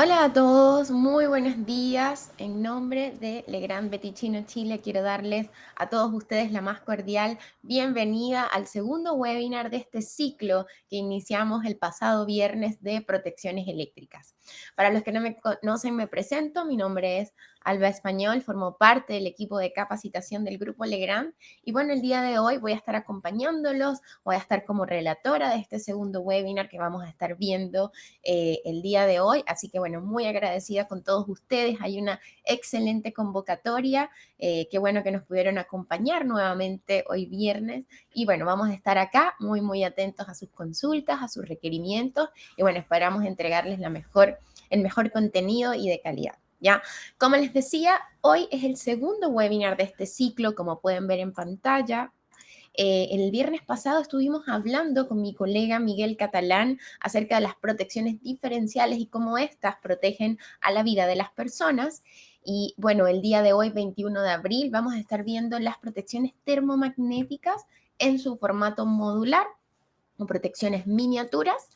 Hola a todos, muy buenos días. En nombre de Legrand Chino Chile, quiero darles a todos ustedes la más cordial bienvenida al segundo webinar de este ciclo que iniciamos el pasado viernes de protecciones eléctricas. Para los que no me conocen, me presento. Mi nombre es Alba Español, formo parte del equipo de capacitación del Grupo Legrand. Y bueno, el día de hoy voy a estar acompañándolos, voy a estar como relatora de este segundo webinar que vamos a estar viendo el día de hoy. Así que bueno, muy agradecida con todos ustedes. Hay una excelente convocatoria. Qué bueno que nos pudieron acompañar nuevamente hoy viernes. Y bueno, vamos a estar acá muy atentos a sus consultas, a sus requerimientos. Y bueno, esperamos entregarles el mejor contenido y de calidad. ¿Ya? Como les decía, hoy es el segundo webinar de este ciclo, como pueden ver en pantalla. El viernes pasado estuvimos hablando con mi colega Miguel Catalán acerca de las protecciones diferenciales y cómo éstas protegen a la vida de las personas. Y bueno, el día de hoy, 21 de abril, vamos a estar viendo las protecciones termomagnéticas en su formato modular o protecciones miniaturas.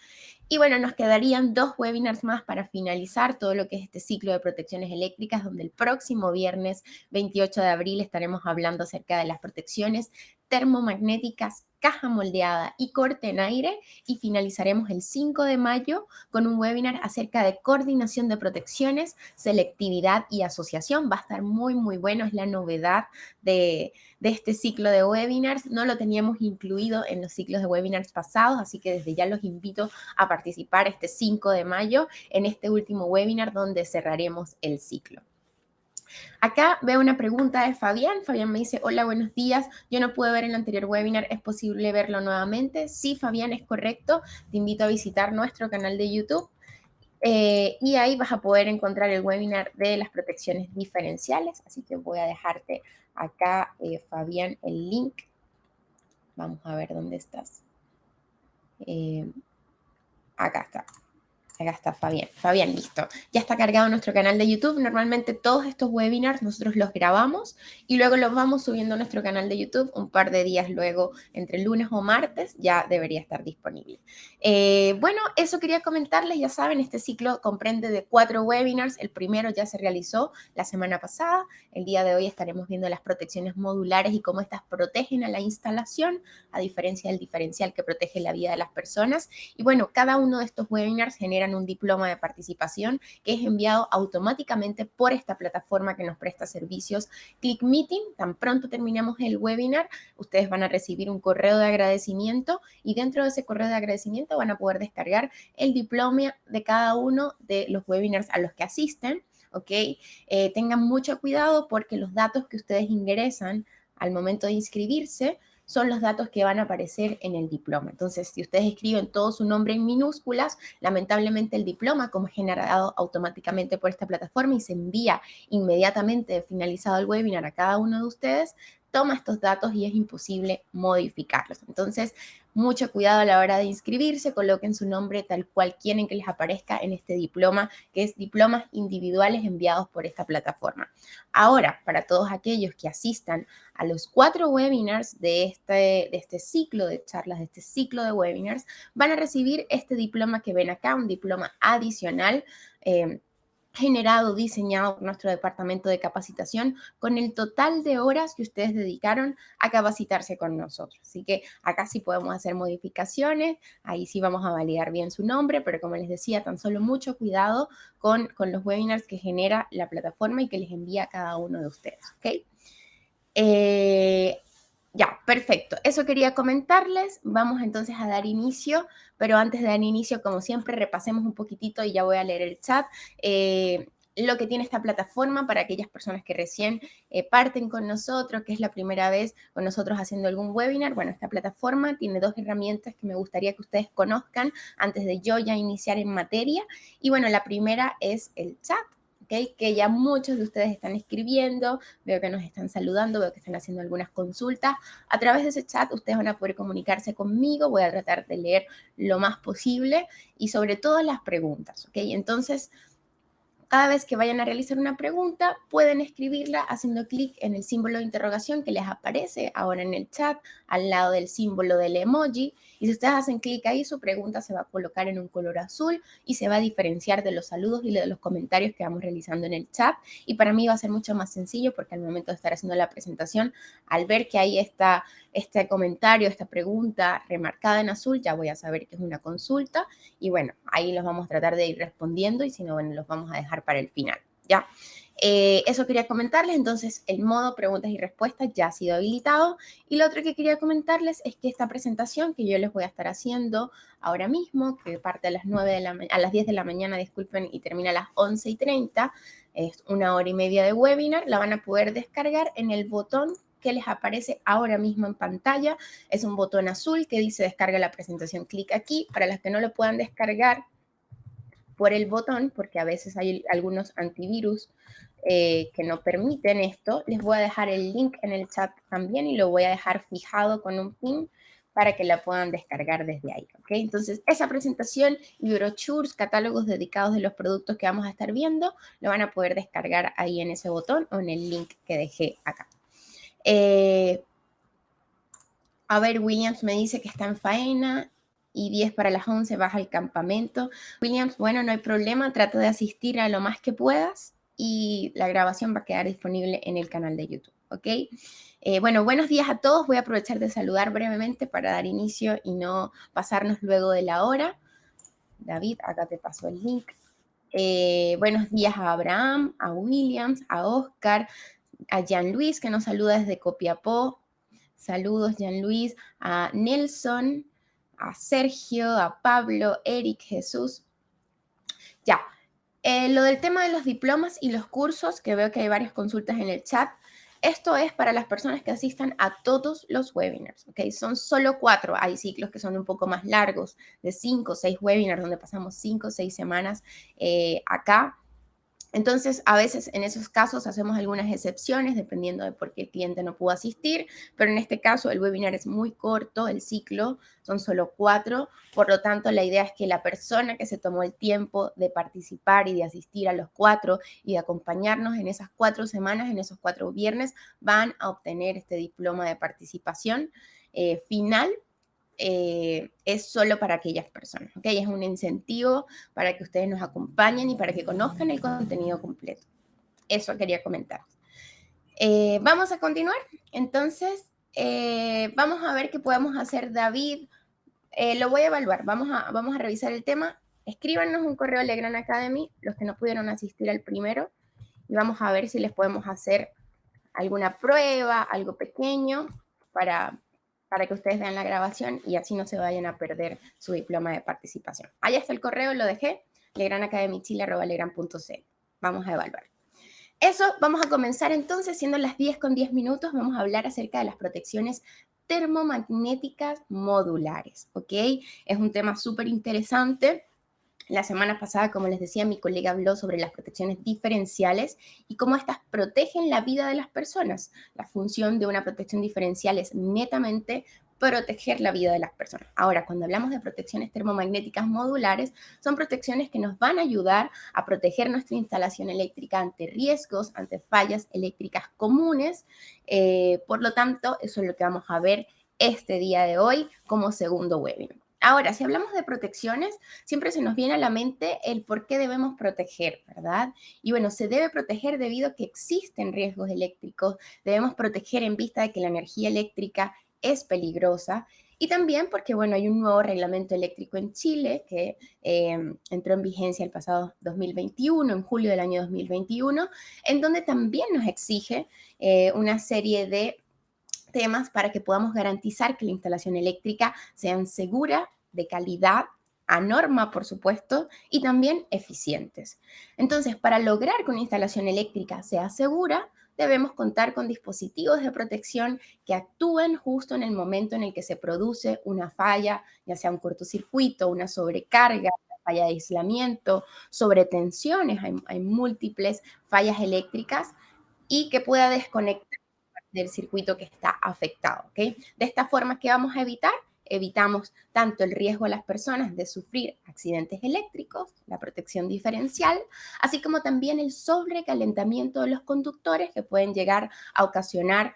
Y bueno, nos quedarían 2 webinars más para finalizar todo lo que es este ciclo de protecciones eléctricas, donde el próximo viernes 28 de abril estaremos hablando acerca de las protecciones termomagnéticas, caja moldeada y corte en aire, y finalizaremos el 5 de mayo con un webinar acerca de coordinación de protecciones, selectividad y asociación. Va a estar muy bueno, es la novedad de este ciclo de webinars. No lo teníamos incluido en los ciclos de webinars pasados, así que desde ya los invito a participar este 5 de mayo en este último webinar donde cerraremos el ciclo. Acá veo una pregunta de Fabián. Fabián me dice, hola, buenos días. Yo no pude ver el anterior webinar. ¿Es posible verlo nuevamente? Sí, Fabián, es correcto. Te invito a visitar nuestro canal de YouTube. Y ahí vas a poder encontrar el webinar de las protecciones diferenciales. Así que voy a dejarte acá, Fabián, el link. Vamos a ver dónde estás. Acá está. Acá está Fabián. Fabián, listo. Ya está cargado nuestro canal de YouTube. Normalmente todos estos webinars nosotros los grabamos y luego los vamos subiendo a nuestro canal de YouTube un par de días luego, entre lunes o martes, ya debería estar disponible. Bueno, eso quería comentarles. Ya saben, este ciclo comprende de 4 webinars. El primero ya se realizó la semana pasada. El día de hoy estaremos viendo las protecciones modulares y cómo estas protegen a la instalación, a diferencia del diferencial que protege la vida de las personas. Y bueno, cada uno de estos webinars generan un diploma de participación que es enviado automáticamente por esta plataforma que nos presta servicios Click Meeting. Tan pronto terminamos el webinar, ustedes van a recibir un correo de agradecimiento y dentro de ese correo de agradecimiento van a poder descargar el diploma de cada uno de los webinars a los que asisten. ¿Ok? Tengan mucho cuidado porque los datos que ustedes ingresan al momento de inscribirse son los datos que van a aparecer en el diploma. Entonces, si ustedes escriben todo su nombre en minúsculas, lamentablemente el diploma, como es generado automáticamente por esta plataforma y se envía inmediatamente finalizado el webinar a cada uno de ustedes, toma estos datos y es imposible modificarlos. Entonces, mucho cuidado a la hora de inscribirse, coloquen su nombre tal cual quieren que les aparezca en este diploma, que es diplomas individuales enviados por esta plataforma. Ahora, para todos aquellos que asistan a los 4 webinars de este ciclo de charlas, de este ciclo de webinars, van a recibir este diploma que ven acá, un diploma adicional generado, diseñado por nuestro departamento de capacitación con el total de horas que ustedes dedicaron a capacitarse con nosotros. Así que acá sí podemos hacer modificaciones, ahí sí vamos a validar bien su nombre, pero como les decía, tan solo mucho cuidado con los webinars que genera la plataforma y que les envía a cada uno de ustedes, ¿ok? Ya, perfecto. Eso quería comentarles. Vamos entonces a dar inicio, pero antes de dar inicio, como siempre, repasemos un poquitito y ya voy a leer el chat. Lo que tiene esta plataforma para aquellas personas que recién parten con nosotros, que es la primera vez con nosotros haciendo algún webinar. Bueno, esta plataforma tiene 2 herramientas que me gustaría que ustedes conozcan antes de yo ya iniciar en materia. Y bueno, la primera es el chat. ¿Okay? Que ya muchos de ustedes están escribiendo, veo que nos están saludando, veo que están haciendo algunas consultas. A través de ese chat ustedes van a poder comunicarse conmigo, voy a tratar de leer lo más posible y sobre todo las preguntas, ¿ok? Entonces, Cada vez que vayan a realizar una pregunta, pueden escribirla haciendo clic en el símbolo de interrogación que les aparece ahora en el chat, al lado del símbolo del emoji. Y si ustedes hacen clic ahí, su pregunta se va a colocar en un color azul y se va a diferenciar de los saludos y de los comentarios que vamos realizando en el chat. Y para mí va a ser mucho más sencillo porque al momento de estar haciendo la presentación, al ver que ahí está este comentario, esta pregunta remarcada en azul, ya voy a saber que es una consulta. Y bueno, ahí los vamos a tratar de ir respondiendo y si no, bueno, los vamos a dejar para el final, ¿ya? Eso quería comentarles, entonces el modo preguntas y respuestas ya ha sido habilitado. Y lo otro que quería comentarles es que esta presentación que yo les voy a estar haciendo ahora mismo, que parte a las 10 de la mañana, disculpen, y termina a las 11:30, es 1 hora y media de webinar, la van a poder descargar en el botón que les aparece ahora mismo en pantalla. Es un botón azul que dice descarga la presentación, clic aquí. Para las que no lo puedan descargar por el botón, porque a veces hay algunos antivirus que no permiten esto, les voy a dejar el link en el chat también y lo voy a dejar fijado con un pin para que la puedan descargar desde ahí, ¿ok? Entonces, esa presentación y brochures, catálogos dedicados de los productos que vamos a estar viendo, lo van a poder descargar ahí en ese botón o en el link que dejé acá. A ver, Williams me dice que está en faena y 10 para las 11 baja al campamento. Williams, bueno, no hay problema, trata de asistir a lo más que puedas y la grabación va a quedar disponible en el canal de YouTube, ¿ok? Bueno, buenos días a todos. Voy a aprovechar de saludar brevemente para dar inicio y no pasarnos luego de la hora. David, acá te paso el link. Buenos días a Abraham, a Williams, a Oscar, a Jean Luis, que nos saluda desde Copiapó. Saludos, Jean Luis, a Nelson, a Sergio, a Pablo, Eric, Jesús. Ya, lo del tema de los diplomas y los cursos, que veo que hay varias consultas en el chat. Esto es para las personas que asistan a todos los webinars, ¿ok? Son solo 4. Hay ciclos que son un poco más largos, de 5 o 6 webinars, donde pasamos 5 o 6 semanas acá. Entonces, a veces en esos casos hacemos algunas excepciones dependiendo de por qué el cliente no pudo asistir, pero en este caso el webinar es muy corto, el ciclo son solo 4, por lo tanto la idea es que la persona que se tomó el tiempo de participar y de asistir a los 4 y de acompañarnos en esas 4 semanas, en esos 4 viernes, van a obtener este diploma de participación final. Es solo para aquellas personas, ¿ok? Es un incentivo para que ustedes nos acompañen y para que conozcan el contenido completo. Eso quería comentar. Vamos a continuar. Entonces, vamos a ver qué podemos hacer, David. Lo voy a evaluar. Vamos a revisar el tema. Escríbanos un correo a Legrand Academy, los que no pudieron asistir al primero, y vamos a ver si les podemos hacer alguna prueba, algo pequeño para que ustedes vean la grabación y así no se vayan a perder su diploma de participación. Ahí está el correo, lo dejé, legrandacademychile@legrand.cl. Vamos a evaluar. Eso, vamos a comenzar entonces, siendo las 10:10, vamos a hablar acerca de las protecciones termomagnéticas modulares, ¿ok? Es un tema súper interesante. La semana pasada, como les decía, mi colega habló sobre las protecciones diferenciales y cómo estas protegen la vida de las personas. La función de una protección diferencial es netamente proteger la vida de las personas. Ahora, cuando hablamos de protecciones termomagnéticas modulares, son protecciones que nos van a ayudar a proteger nuestra instalación eléctrica ante riesgos, ante fallas eléctricas comunes. Por lo tanto, eso es lo que vamos a ver este día de hoy como segundo webinar. Ahora, si hablamos de protecciones, siempre se nos viene a la mente el por qué debemos proteger, ¿verdad? Y bueno, se debe proteger debido a que existen riesgos eléctricos, debemos proteger en vista de que la energía eléctrica es peligrosa y también porque, bueno, hay un nuevo reglamento eléctrico en Chile que entró en vigencia el pasado 2021, en julio del año 2021, en donde también nos exige una serie de temas para que podamos garantizar que la instalación eléctrica sea segura, de calidad, a norma, por supuesto, y también eficientes. Entonces, para lograr que una instalación eléctrica sea segura, debemos contar con dispositivos de protección que actúen justo en el momento en el que se produce una falla, ya sea un cortocircuito, una sobrecarga, una falla de aislamiento, sobretensiones, hay múltiples fallas eléctricas y que pueda desconectar del circuito que está afectado, ¿ok? De esta forma, ¿qué vamos a evitar? evitamos tanto el riesgo a las personas de sufrir accidentes eléctricos, la protección diferencial, así como también el sobrecalentamiento de los conductores que pueden llegar a ocasionar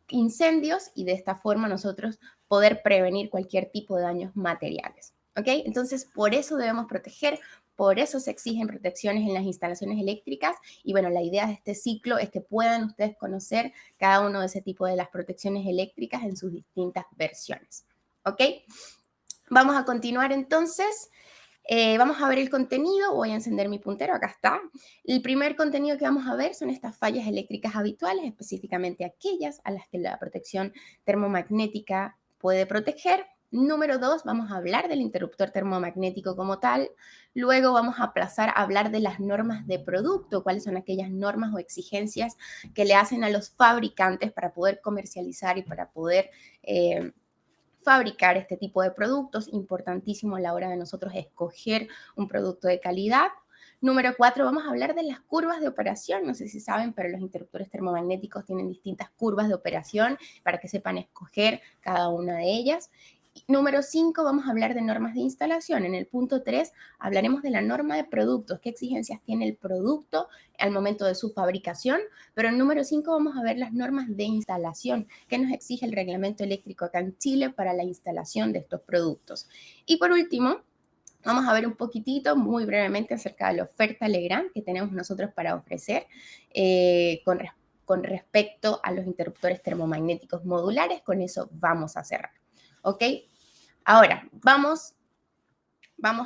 incendios y de esta forma nosotros poder prevenir cualquier tipo de daños materiales. ¿Ok? Entonces, por eso debemos proteger, por eso se exigen protecciones en las instalaciones eléctricas y bueno, la idea de este ciclo es que puedan ustedes conocer cada uno de ese tipo de las protecciones eléctricas en sus distintas versiones. ¿Ok? Vamos a continuar entonces. Vamos a ver el contenido, voy a encender mi puntero, acá está. El primer contenido que vamos a ver son estas fallas eléctricas habituales, específicamente aquellas a las que la protección termomagnética puede proteger. Número 2, vamos a hablar del interruptor termomagnético como tal. Luego vamos a pasar a hablar de las normas de producto, cuáles son aquellas normas o exigencias que le hacen a los fabricantes para poder comercializar y para poder fabricar este tipo de productos, importantísimo a la hora de nosotros escoger un producto de calidad. Número 4, vamos a hablar de las curvas de operación. No sé si saben, pero los interruptores termomagnéticos tienen distintas curvas de operación para que sepan escoger cada una de ellas. Número 5, vamos a hablar de normas de instalación. En el punto 3 hablaremos de la norma de productos, qué exigencias tiene el producto al momento de su fabricación, pero en número 5 vamos a ver las normas de instalación, qué nos exige el reglamento eléctrico acá en Chile para la instalación de estos productos. Y por último, vamos a ver un poquitito, muy brevemente, acerca de la oferta Legrand que tenemos nosotros para ofrecer con respecto a los interruptores termomagnéticos modulares. Con eso vamos a cerrar. ¿Ok? Ahora, vamos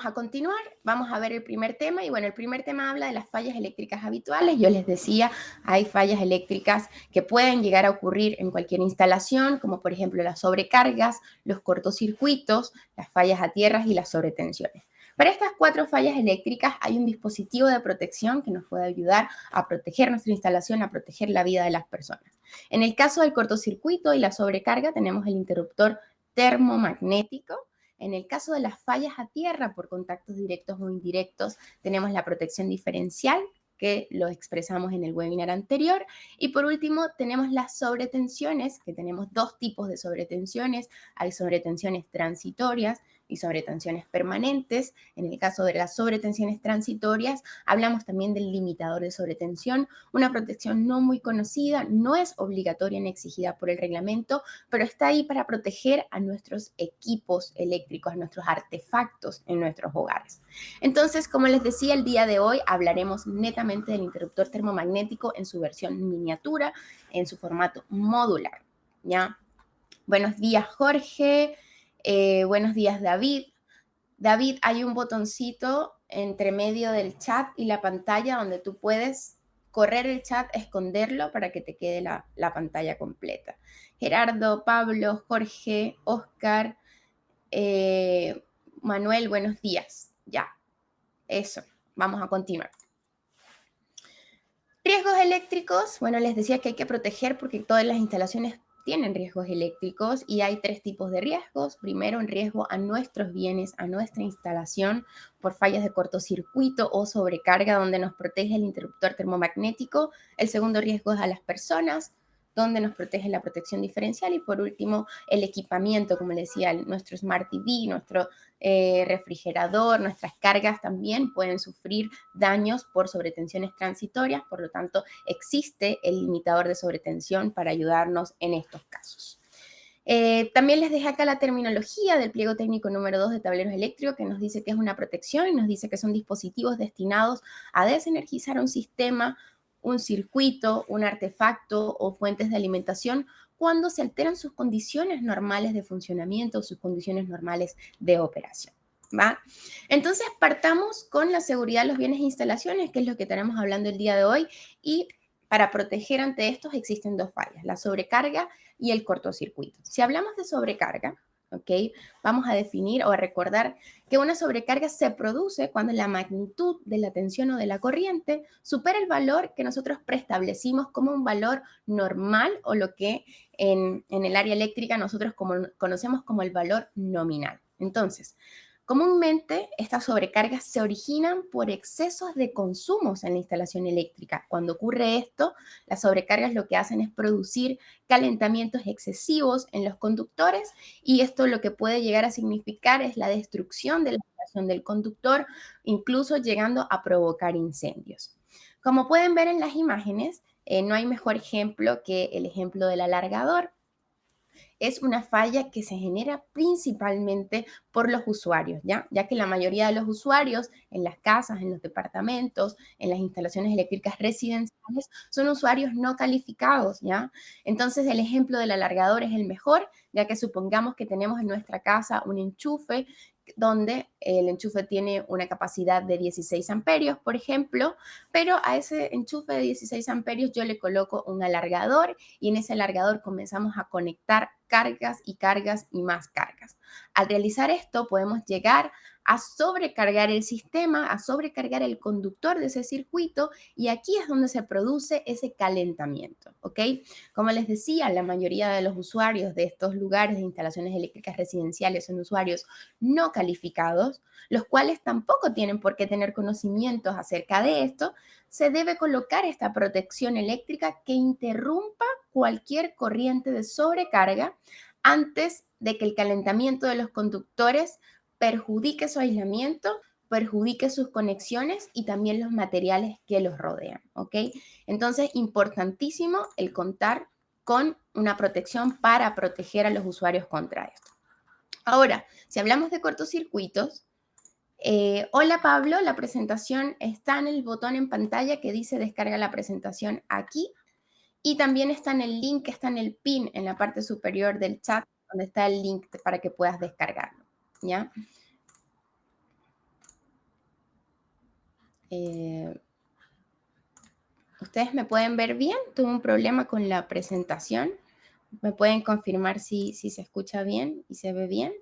a continuar, vamos a ver el primer tema y bueno, el primer tema habla de las fallas eléctricas habituales. Yo les decía, hay fallas eléctricas que pueden llegar a ocurrir en cualquier instalación, como por ejemplo las sobrecargas, los cortocircuitos, las fallas a tierras y las sobretensiones. Para estas 4 fallas eléctricas hay un dispositivo de protección que nos puede ayudar a proteger nuestra instalación, a proteger la vida de las personas. En el caso del cortocircuito y la sobrecarga tenemos el interruptor termomagnético. En el caso de las fallas a tierra por contactos directos o indirectos, tenemos la protección diferencial, que lo expresamos en el webinar anterior. Y por último, tenemos las sobretensiones, que tenemos 2 tipos de sobretensiones. Hay sobretensiones transitorias y sobretensiones permanentes. En el caso de las sobretensiones transitorias, hablamos también del limitador de sobretensión, una protección no muy conocida, no es obligatoria ni exigida por el reglamento, pero está ahí para proteger a nuestros equipos eléctricos, a nuestros artefactos en nuestros hogares. Entonces, como les decía, el día de hoy hablaremos netamente del interruptor termomagnético en su versión miniatura, en su formato modular. ¿Ya? Buenos días, Jorge. Buenos días, David. David, hay un botoncito entre medio del chat y la pantalla donde tú puedes correr el chat, esconderlo para que te quede la pantalla completa. Gerardo, Pablo, Jorge, Oscar, Manuel, buenos días. Ya, eso, vamos a continuar. Riesgos eléctricos, bueno, les decía que hay que proteger porque todas las instalaciones tienen riesgos eléctricos y hay 3 tipos de riesgos. Primero, un riesgo a nuestros bienes, a nuestra instalación por fallas de cortocircuito o sobrecarga donde nos protege el interruptor termomagnético. El segundo riesgo es a las personas, donde nos protege la protección diferencial. Y por último, el equipamiento, como les decía, nuestro Smart TV, nuestro refrigerador, nuestras cargas también pueden sufrir daños por sobretensiones transitorias, por lo tanto existe el limitador de sobretensión para ayudarnos en estos casos. También les dejé acá la terminología del pliego técnico número 2 de tableros eléctricos que nos dice que es una protección y nos dice que son dispositivos destinados a desenergizar un sistema, un circuito, un artefacto o fuentes de alimentación cuando se alteran sus condiciones normales de funcionamiento o sus condiciones normales de operación. ¿Va? Entonces, partamos con la seguridad de los bienes e instalaciones, que es lo que estaremos hablando el día de hoy, y para proteger ante estos existen 2 fallas, la sobrecarga y el cortocircuito. Si hablamos de sobrecarga, ¿ok? Vamos a definir o a recordar que una sobrecarga se produce cuando la magnitud de la tensión o de la corriente supera el valor que nosotros preestablecimos como un valor normal o lo que en el área eléctrica nosotros conocemos como el valor nominal. Entonces, Comúnmente, estas sobrecargas se originan por excesos de consumos en la instalación eléctrica. Cuando ocurre esto, las sobrecargas lo que hacen es producir calentamientos excesivos en los conductores y esto lo que puede llegar a significar es la destrucción de la instalación del conductor, incluso llegando a provocar incendios. Como pueden ver en las imágenes, no hay mejor ejemplo que el ejemplo del alargador. Es una falla que se genera principalmente por los usuarios, ya que la mayoría de los usuarios en las casas, en los departamentos, en las instalaciones eléctricas residenciales son usuarios no calificados, ¿ya? Entonces el ejemplo del alargador es el mejor, ya que supongamos que tenemos en nuestra casa un enchufe donde el enchufe tiene una capacidad de 16 amperios, por ejemplo, pero a ese enchufe de 16 amperios yo le coloco un alargador y en ese alargador comenzamos a conectar cargas y cargas y más cargas. Al realizar esto podemos llegar a sobrecargar el sistema, a sobrecargar el conductor de ese circuito y aquí es donde se produce ese calentamiento, ¿ok? Como les decía, la mayoría de los usuarios de estos lugares de instalaciones eléctricas residenciales son usuarios no calificados, los cuales tampoco tienen por qué tener conocimientos acerca de esto. Se debe colocar esta protección eléctrica que interrumpa cualquier corriente de sobrecarga antes de que el calentamiento de los conductores perjudique su aislamiento, perjudique sus conexiones y también los materiales que los rodean, ¿ok? Entonces, importantísimo el contar con una protección para proteger a los usuarios contra esto. Ahora, si hablamos de cortocircuitos, hola Pablo, la presentación está en el botón en pantalla que dice descarga la presentación aquí y también está en el link que está en el pin en la parte superior del chat donde está el link para que puedas descargarlo, ¿ya? ¿Ustedes me pueden ver bien? Tuve un problema con la presentación. ¿Me pueden confirmar si se escucha bien y se ve bien?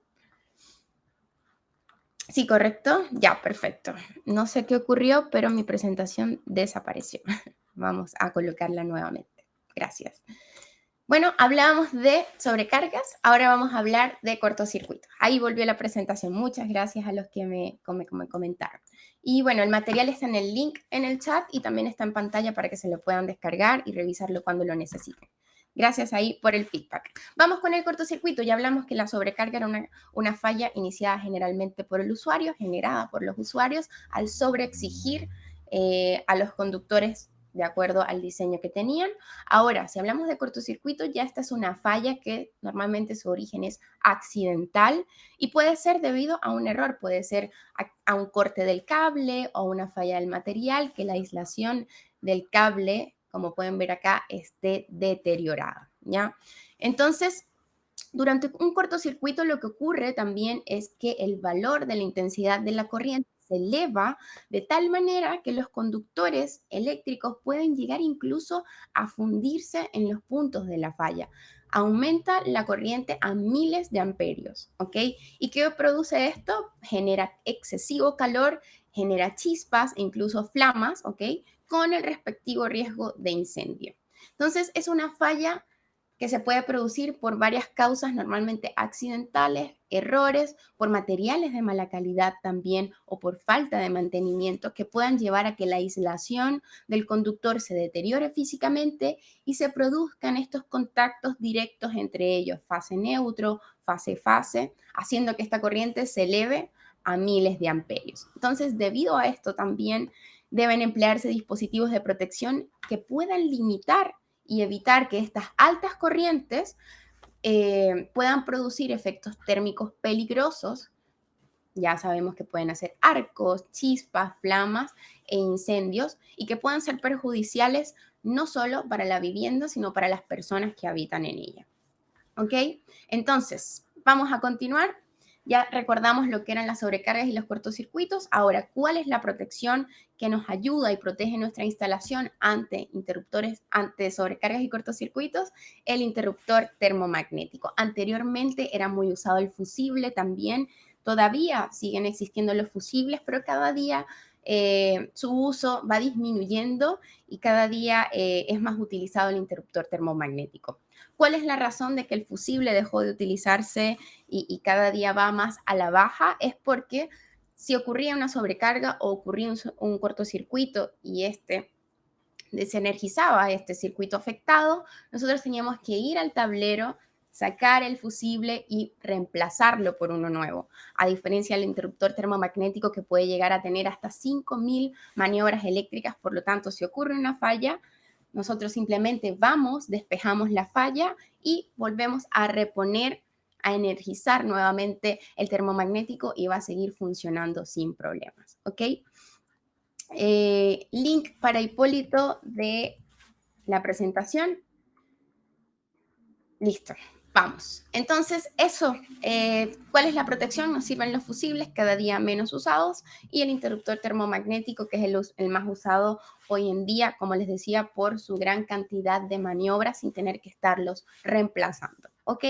Sí, correcto. Ya, perfecto. No sé qué ocurrió, pero mi presentación desapareció. Vamos a colocarla nuevamente. Gracias. Bueno, hablábamos de sobrecargas, ahora vamos a hablar de cortocircuitos. Ahí volvió la presentación. Muchas gracias a los que me comentaron. Y bueno, el material está en el link en el chat y también está en pantalla para que se lo puedan descargar y revisarlo cuando lo necesiten. Gracias ahí por el feedback. Vamos con el cortocircuito. Ya hablamos que la sobrecarga era una falla iniciada generalmente por el usuario, generada por los usuarios, al sobreexigir a los conductores de acuerdo al diseño que tenían. Ahora, si hablamos de cortocircuito, ya esta es una falla que normalmente su origen es accidental y puede ser debido a un error, puede ser a un corte del cable o una falla del material, que la aislación del cable, como pueden ver acá, esté deteriorada, ¿ya? Entonces, durante un cortocircuito lo que ocurre también es que el valor de la intensidad de la corriente se eleva de tal manera que los conductores eléctricos pueden llegar incluso a fundirse en los puntos de la falla. Aumenta la corriente a miles de amperios, ¿ok? ¿Y qué produce esto? Genera excesivo calor, genera chispas e incluso flamas, ¿ok? Con el respectivo riesgo de incendio. Entonces, es una falla que se puede producir por varias causas, normalmente accidentales, errores, por materiales de mala calidad también o por falta de mantenimiento que puedan llevar a que la aislación del conductor se deteriore físicamente y se produzcan estos contactos directos entre ellos, fase neutro, fase-fase, haciendo que esta corriente se eleve a miles de amperios. Entonces, debido a esto también deben emplearse dispositivos de protección que puedan limitar y evitar que estas altas corrientes puedan producir efectos térmicos peligrosos. Ya sabemos que pueden hacer arcos, chispas, flamas e incendios y que puedan ser perjudiciales no solo para la vivienda, sino para las personas que habitan en ella. ¿Ok? Entonces, vamos a continuar. Ya recordamos lo que eran las sobrecargas y los cortocircuitos. Ahora, ¿cuál es la protección que nos ayuda y protege nuestra instalación ante interruptores, ante sobrecargas y cortocircuitos? El interruptor termomagnético. Anteriormente era muy usado el fusible también. Todavía siguen existiendo los fusibles, pero cada día su uso va disminuyendo y cada día es más utilizado el interruptor termomagnético. ¿Cuál es la razón de que el fusible dejó de utilizarse y cada día va más a la baja? Es porque si ocurría una sobrecarga o ocurría un cortocircuito y desenergizaba este circuito afectado, nosotros teníamos que ir al tablero, sacar el fusible y reemplazarlo por uno nuevo. A diferencia del interruptor termomagnético que puede llegar a tener hasta 5.000 maniobras eléctricas, por lo tanto, si ocurre una falla, nosotros simplemente vamos, despejamos la falla y volvemos a reponer, a energizar nuevamente el termomagnético y va a seguir funcionando sin problemas, ¿ok? Link para Hipólito de la presentación. Listo, vamos. Entonces, eso, ¿cuál es la protección? Nos sirven los fusibles, cada día menos usados, y el interruptor termomagnético, que es el más usado hoy en día, como les decía, por su gran cantidad de maniobras sin tener que estarlos reemplazando, ¿ok?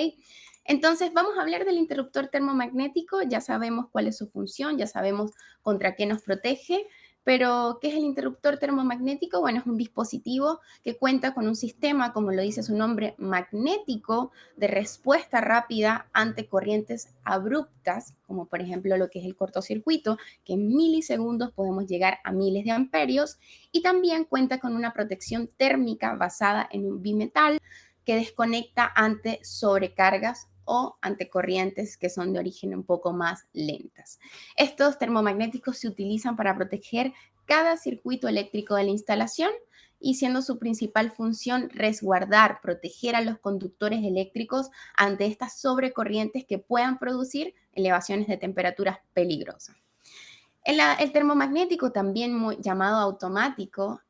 Entonces, vamos a hablar del interruptor termomagnético. Ya sabemos cuál es su función, ya sabemos contra qué nos protege. Pero, ¿qué es el interruptor termomagnético? Bueno, es un dispositivo que cuenta con un sistema, como lo dice su nombre, magnético de respuesta rápida ante corrientes abruptas, como por ejemplo lo que es el cortocircuito, que en milisegundos podemos llegar a miles de amperios, y también cuenta con una protección térmica basada en un bimetal que desconecta ante sobrecargas o ante corrientes que son de origen un poco más lentas. Estos termomagnéticos se utilizan para proteger cada circuito eléctrico de la instalación y siendo su principal función resguardar, proteger a los conductores eléctricos ante estas sobrecorrientes que puedan producir elevaciones de temperaturas peligrosas. El termomagnético, también llamado automático,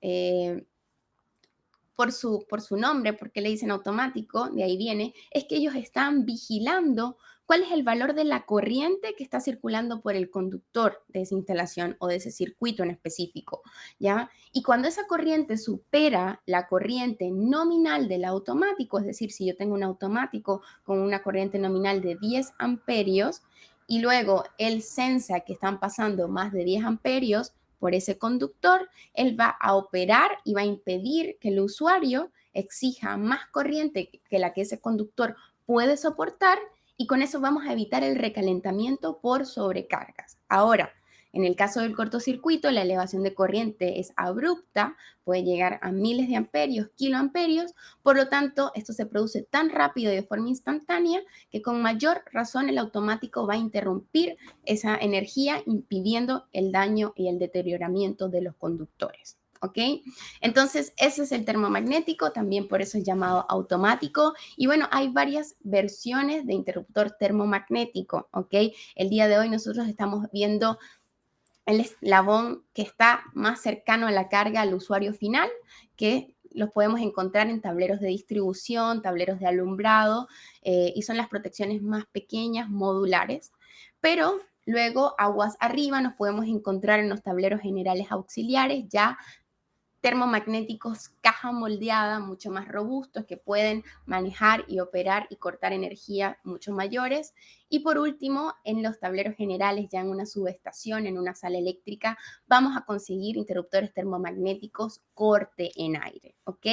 por su nombre, porque le dicen automático, de ahí viene, es que ellos están vigilando cuál es el valor de la corriente que está circulando por el conductor de esa instalación o de ese circuito en específico, ¿ya? Y cuando esa corriente supera la corriente nominal del automático, es decir, si yo tengo un automático con una corriente nominal de 10 amperios y luego él sensa que están pasando más de 10 amperios por ese conductor, él va a operar y va a impedir que el usuario exija más corriente que la que ese conductor puede soportar y con eso vamos a evitar el recalentamiento por sobrecargas. Ahora, en el caso del cortocircuito, la elevación de corriente es abrupta, puede llegar a miles de amperios, kiloamperios, por lo tanto, esto se produce tan rápido y de forma instantánea que con mayor razón el automático va a interrumpir esa energía, impidiendo el daño y el deterioramiento de los conductores. ¿Ok? Entonces, ese es el termomagnético, también por eso es llamado automático. Y bueno, hay varias versiones de interruptor termomagnético, ¿ok? El día de hoy nosotros estamos viendo el eslabón que está más cercano a la carga al usuario final, que los podemos encontrar en tableros de distribución, tableros de alumbrado, y son las protecciones más pequeñas, modulares. Pero luego, aguas arriba, nos podemos encontrar en los tableros generales auxiliares, ya termomagnéticos caja moldeada, mucho más robustos, que pueden manejar y operar y cortar energía mucho mayores. Y por último, en los tableros generales, ya en una subestación, en una sala eléctrica, vamos a conseguir interruptores termomagnéticos corte en aire, ¿ok?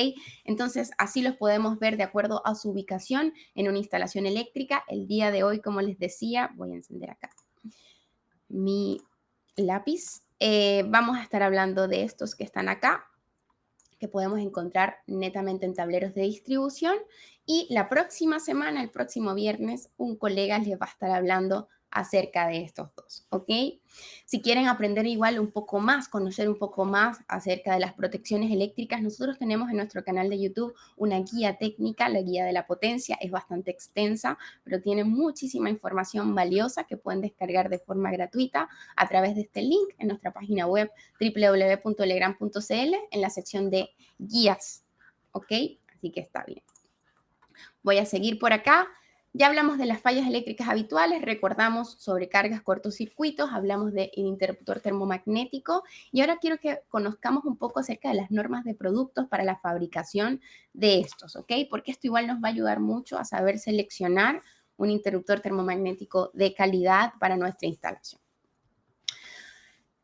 Entonces, así los podemos ver de acuerdo a su ubicación en una instalación eléctrica. El día de hoy, como les decía, voy a encender acá mi lápiz. Vamos a estar hablando de estos que están acá, que podemos encontrar netamente en tableros de distribución. Y la próxima semana, el próximo viernes, un colega les va a estar hablando acerca de estos dos, ¿ok? Si quieren aprender igual un poco más, conocer un poco más acerca de las protecciones eléctricas, nosotros tenemos en nuestro canal de YouTube una guía técnica, la guía de la potencia, es bastante extensa, pero tiene muchísima información valiosa que pueden descargar de forma gratuita a través de este link en nuestra página web www.legrand.cl en la sección de guías, ¿ok? Así que está bien. Voy a seguir por acá. Ya hablamos de las fallas eléctricas habituales, recordamos sobrecargas, cortocircuitos, hablamos del interruptor termomagnético y ahora quiero que conozcamos un poco acerca de las normas de productos para la fabricación de estos, ¿ok? Porque esto igual nos va a ayudar mucho a saber seleccionar un interruptor termomagnético de calidad para nuestra instalación.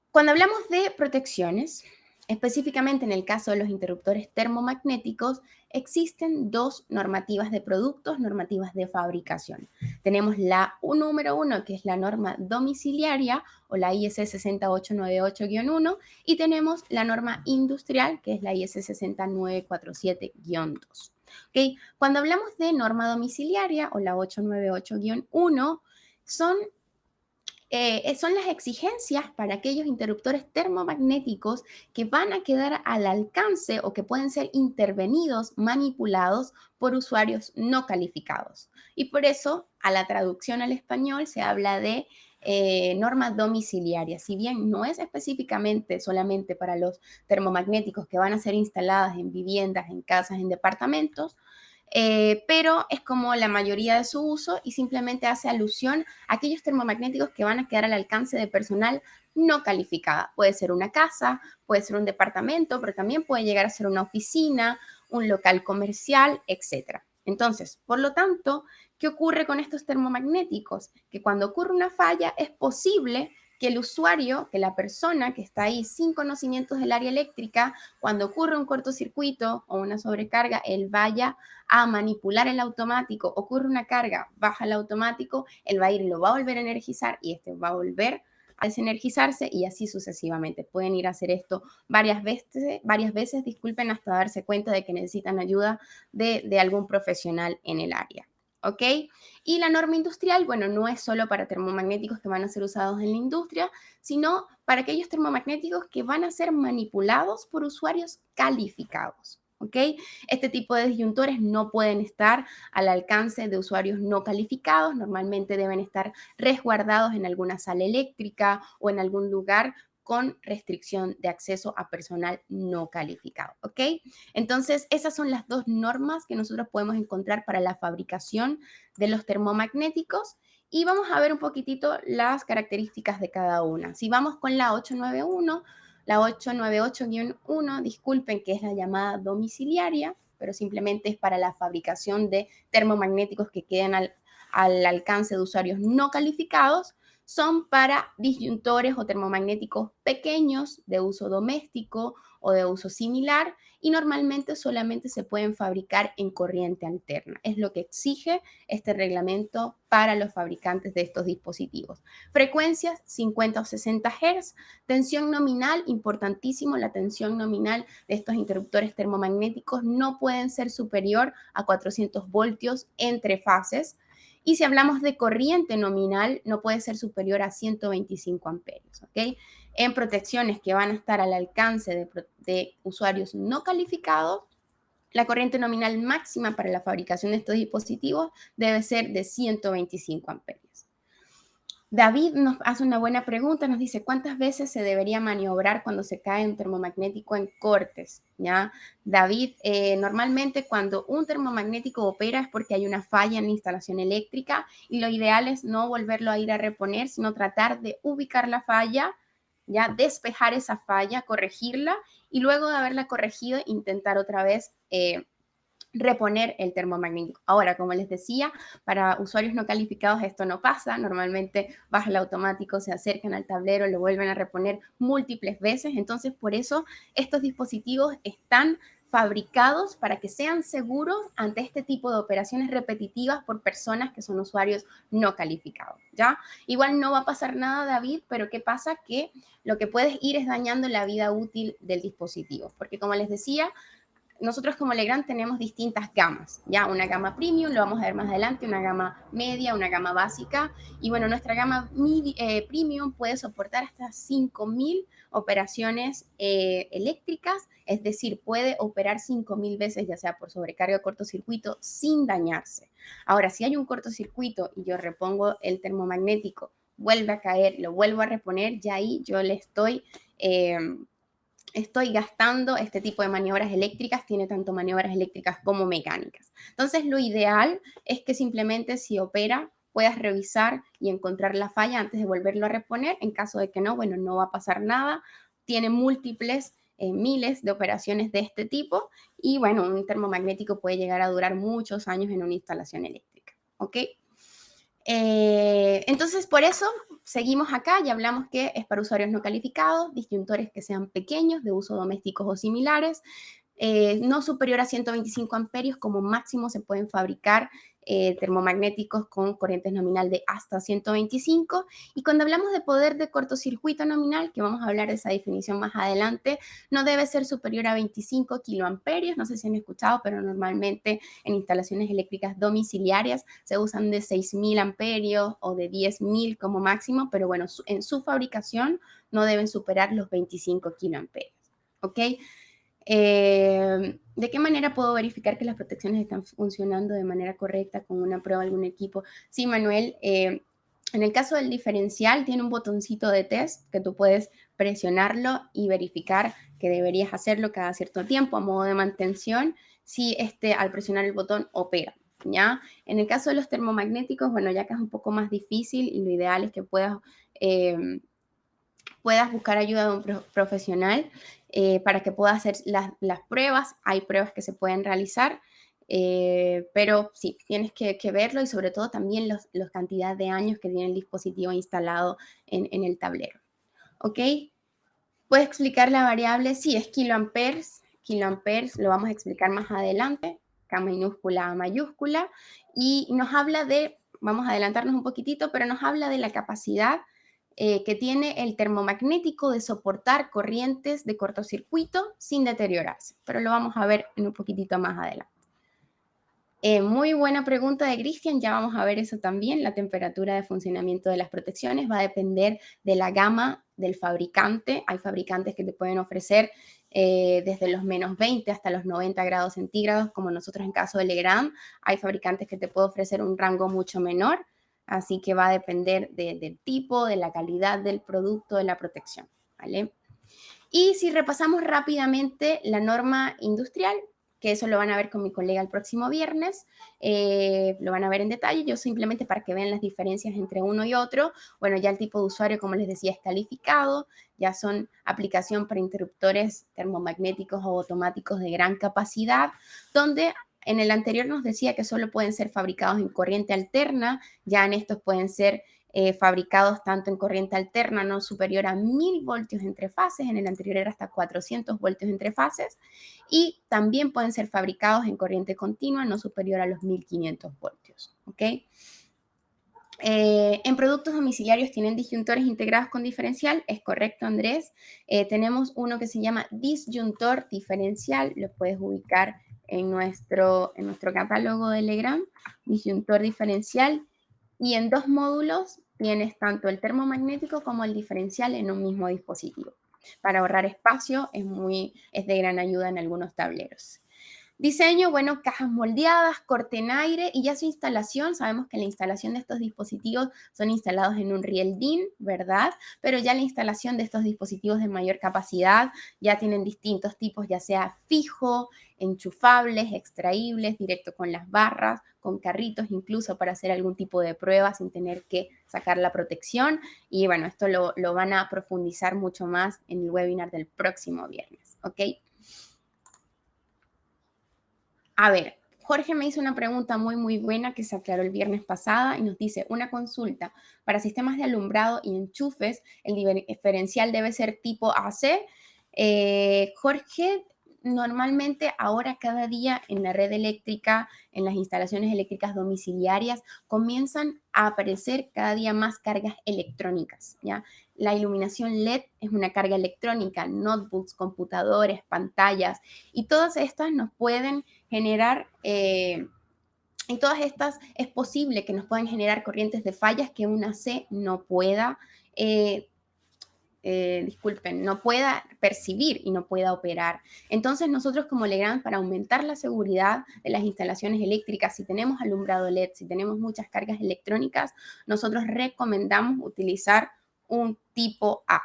Cuando hablamos de protecciones, Específicamente en el caso de los interruptores termomagnéticos, existen dos normativas de productos, normativas de fabricación. Tenemos la número uno, que es la norma domiciliaria o la IS 60898-1, y tenemos la norma industrial, que es la IS 60947-2. ¿Okay? Cuando hablamos de norma domiciliaria o la 898-1, son las exigencias para aquellos interruptores termomagnéticos que van a quedar al alcance o que pueden ser intervenidos, manipulados por usuarios no calificados. Y por eso, a la traducción al español se habla de norma domiciliaria. Si bien no es específicamente solamente para los termomagnéticos que van a ser instaladas en viviendas, en casas, en departamentos, pero es como la mayoría de su uso y simplemente hace alusión a aquellos termomagnéticos que van a quedar al alcance de personal no calificada. Puede ser una casa, puede ser un departamento, pero también puede llegar a ser una oficina, un local comercial, etc. Entonces, por lo tanto, ¿qué ocurre con estos termomagnéticos? Que cuando ocurre una falla es posible que el usuario, que la persona que está ahí sin conocimientos del área eléctrica, cuando ocurre un cortocircuito o una sobrecarga, él vaya a manipular el automático, ocurre una carga, baja el automático, él va a ir y lo va a volver a energizar y este va a volver a desenergizarse y así sucesivamente. Pueden ir a hacer esto varias veces, disculpen, hasta darse cuenta de que necesitan ayuda de algún profesional en el área. ¿Ok? Y la norma industrial, bueno, no es solo para termomagnéticos que van a ser usados en la industria, sino para aquellos termomagnéticos que van a ser manipulados por usuarios calificados. ¿Ok? Este tipo de disyuntores no pueden estar al alcance de usuarios no calificados, normalmente deben estar resguardados en alguna sala eléctrica o en algún lugar con restricción de acceso a personal no calificado, ¿ok? Entonces, esas son las dos normas que nosotros podemos encontrar para la fabricación de los termomagnéticos y vamos a ver un poquitito las características de cada una. Si vamos con la 891, la 898-1, disculpen que es la llamada domiciliaria, pero simplemente es para la fabricación de termomagnéticos que queden al alcance de usuarios no calificados. Son para disyuntores o termomagnéticos pequeños de uso doméstico o de uso similar y normalmente solamente se pueden fabricar en corriente alterna. Es lo que exige este reglamento para los fabricantes de estos dispositivos. Frecuencias 50 o 60 Hz, tensión nominal, importantísimo, la tensión nominal de estos interruptores termomagnéticos no pueden ser superior a 400 voltios entre fases. Y si hablamos de corriente nominal, no puede ser superior a 125 amperios, ¿ok? En protecciones que van a estar al alcance de usuarios no calificados, la corriente nominal máxima para la fabricación de estos dispositivos debe ser de 125 amperios. David nos hace una buena pregunta, nos dice, ¿cuántas veces se debería maniobrar cuando se cae un termomagnético en cortes? ¿Ya? David, normalmente cuando un termomagnético opera es porque hay una falla en la instalación eléctrica y lo ideal es no volverlo a ir a reponer, sino tratar de ubicar la falla, ya despejar esa falla, corregirla y luego de haberla corregido intentar otra vez reponer el termomagnético. Ahora, como les decía, para usuarios no calificados esto no pasa. Normalmente baja el automático, se acercan al tablero, lo vuelven a reponer múltiples veces. Entonces, por eso estos dispositivos están fabricados para que sean seguros ante este tipo de operaciones repetitivas por personas que son usuarios no calificados, ¿ya? Igual no va a pasar nada, David, pero ¿qué pasa? Que lo que puedes ir es dañando la vida útil del dispositivo, porque como les decía, nosotros como Legrand tenemos distintas gamas, ya una gama premium, lo vamos a ver más adelante, una gama media, una gama básica, y bueno, nuestra gama premium puede soportar hasta 5.000 operaciones eléctricas, es decir, puede operar 5.000 veces, ya sea por sobrecarga o cortocircuito, sin dañarse. Ahora, si hay un cortocircuito y yo repongo el termomagnético, vuelve a caer, lo vuelvo a reponer, ya ahí yo le estoy gastando este tipo de maniobras eléctricas, tiene tanto maniobras eléctricas como mecánicas. Entonces, lo ideal es que simplemente si opera, puedas revisar y encontrar la falla antes de volverlo a reponer. En caso de que no, bueno, no va a pasar nada. Tiene múltiples, miles de operaciones de este tipo y bueno, un termomagnético puede llegar a durar muchos años en una instalación eléctrica, ¿ok? Entonces, por eso seguimos acá y hablamos que es para usuarios no calificados, disyuntores que sean pequeños, de uso domésticos o similares, no superior a 125 amperios, como máximo se pueden fabricar termomagnéticos con corrientes nominal de hasta 125. Y cuando hablamos de poder de cortocircuito nominal, que vamos a hablar de esa definición más adelante, no debe ser superior a 25 kiloamperios. No sé si han escuchado, pero normalmente en instalaciones eléctricas domiciliarias se usan de 6.000 amperios o de 10.000 como máximo, pero bueno, en su fabricación no deben superar los 25 kiloamperios. ¿Ok? ¿De qué manera puedo verificar que las protecciones están funcionando de manera correcta con una prueba, algún equipo? Sí, Manuel, en el caso del diferencial tiene un botoncito de test que tú puedes presionarlo y verificar que deberías hacerlo cada cierto tiempo a modo de mantención si al presionar el botón opera. ¿Ya? En el caso de los termomagnéticos, bueno, ya que es un poco más difícil y lo ideal es que puedas buscar ayuda de un profesional para que puedas hacer las pruebas. Hay pruebas que se pueden realizar, pero sí, tienes que verlo y sobre todo también la cantidad de años que tiene el dispositivo instalado en el tablero. ¿Ok? ¿Puedes explicar la variable? Sí, es kiloamperes. Kiloamperes lo vamos a explicar más adelante, K minúscula a mayúscula, y nos habla vamos a adelantarnos un poquitito, pero nos habla de la capacidad que tiene el termomagnético de soportar corrientes de cortocircuito sin deteriorarse, pero lo vamos a ver en un poquitito más adelante. Muy buena pregunta de Cristian, ya vamos a ver eso también. La temperatura de funcionamiento de las protecciones va a depender de la gama del fabricante. Hay fabricantes que te pueden ofrecer desde los menos 20 hasta los 90 grados centígrados, como nosotros en caso de Legrand. Hay fabricantes que te pueden ofrecer un rango mucho menor, así que va a depender del tipo, de la calidad del producto, de la protección, ¿vale? Y si repasamos rápidamente la norma industrial, que eso lo van a ver con mi colega el próximo viernes, lo van a ver en detalle, yo simplemente para que vean las diferencias entre uno y otro, bueno, ya el tipo de usuario, como les decía, es calificado, ya son aplicación para interruptores termomagnéticos o automáticos de gran capacidad, donde en el anterior nos decía que solo pueden ser fabricados en corriente alterna, ya en estos pueden ser fabricados tanto en corriente alterna no superior a 1000 voltios entre fases, en el anterior era hasta 400 voltios entre fases, y también pueden ser fabricados en corriente continua no superior a los 1500 voltios. ¿Ok? En productos domiciliarios tienen disyuntores integrados con diferencial, es correcto, Andrés. Tenemos uno que se llama disyuntor diferencial, lo puedes ubicar en nuestro catálogo de Legrand, disyuntor diferencial, y en 2 módulos tienes tanto el termomagnético como el diferencial en un mismo dispositivo. Para ahorrar espacio es de gran ayuda en algunos tableros. Diseño, bueno, cajas moldeadas, corte en aire y ya su instalación. Sabemos que la instalación de estos dispositivos son instalados en un riel DIN, ¿verdad? Pero ya la instalación de estos dispositivos de mayor capacidad ya tienen distintos tipos, ya sea fijo, enchufables, extraíbles, directo con las barras, con carritos incluso para hacer algún tipo de prueba sin tener que sacar la protección. Y bueno, esto lo van a profundizar mucho más en el webinar del próximo viernes, ¿ok? A ver, Jorge me hizo una pregunta muy buena que se aclaró el viernes pasada y nos dice, una consulta, para sistemas de alumbrado y enchufes, ¿el diferencial debe ser tipo AC? Jorge, normalmente ahora cada día en la red eléctrica, en las instalaciones eléctricas domiciliarias, comienzan a aparecer cada día más cargas electrónicas, ¿ya? La iluminación LED es una carga electrónica, notebooks, computadores, pantallas, y todas estas nos pueden generar, y todas estas es posible que nos puedan generar corrientes de fallas que una C no pueda, no pueda percibir y no pueda operar. Entonces nosotros como Legrand, para aumentar la seguridad de las instalaciones eléctricas, si tenemos alumbrado LED, si tenemos muchas cargas electrónicas, nosotros recomendamos utilizar un tipo A.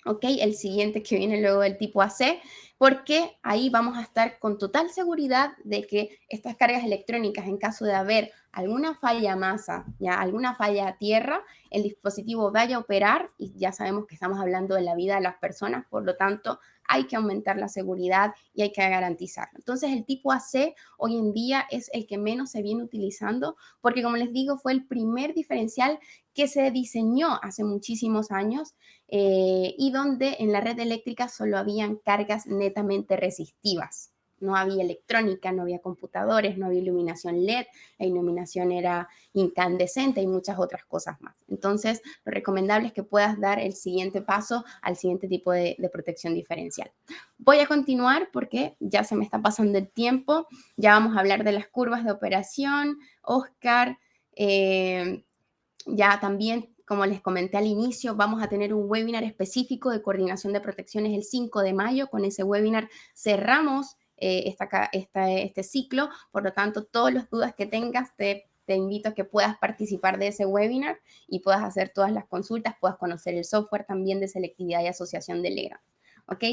¿Ok? El siguiente que viene luego del tipo AC, porque ahí vamos a estar con total seguridad de que estas cargas electrónicas, en caso de haber alguna falla a masa, ya alguna falla a tierra, el dispositivo vaya a operar y ya sabemos que estamos hablando de la vida de las personas, por lo tanto, hay que aumentar la seguridad y hay que garantizarlo. Entonces el tipo AC hoy en día es el que menos se viene utilizando porque, como les digo, fue el primer diferencial que se diseñó hace muchísimos años y donde en la red eléctrica solo habían cargas netamente resistivas. No había electrónica, no había computadores, no había iluminación LED, la iluminación era incandescente y muchas otras cosas más. Entonces, lo recomendable es que puedas dar el siguiente paso al siguiente tipo de protección diferencial. Voy a continuar porque ya se me está pasando el tiempo. Ya vamos a hablar de las curvas de operación. Oscar, ya también, como les comenté al inicio, vamos a tener un webinar específico de coordinación de protecciones el 5 de mayo. Con ese webinar cerramos este ciclo. Por lo tanto, todas las dudas que tengas, te invito a que puedas participar de ese webinar y puedas hacer todas las consultas, puedas conocer el software también de selectividad y asociación de Legrand. ¿Ok?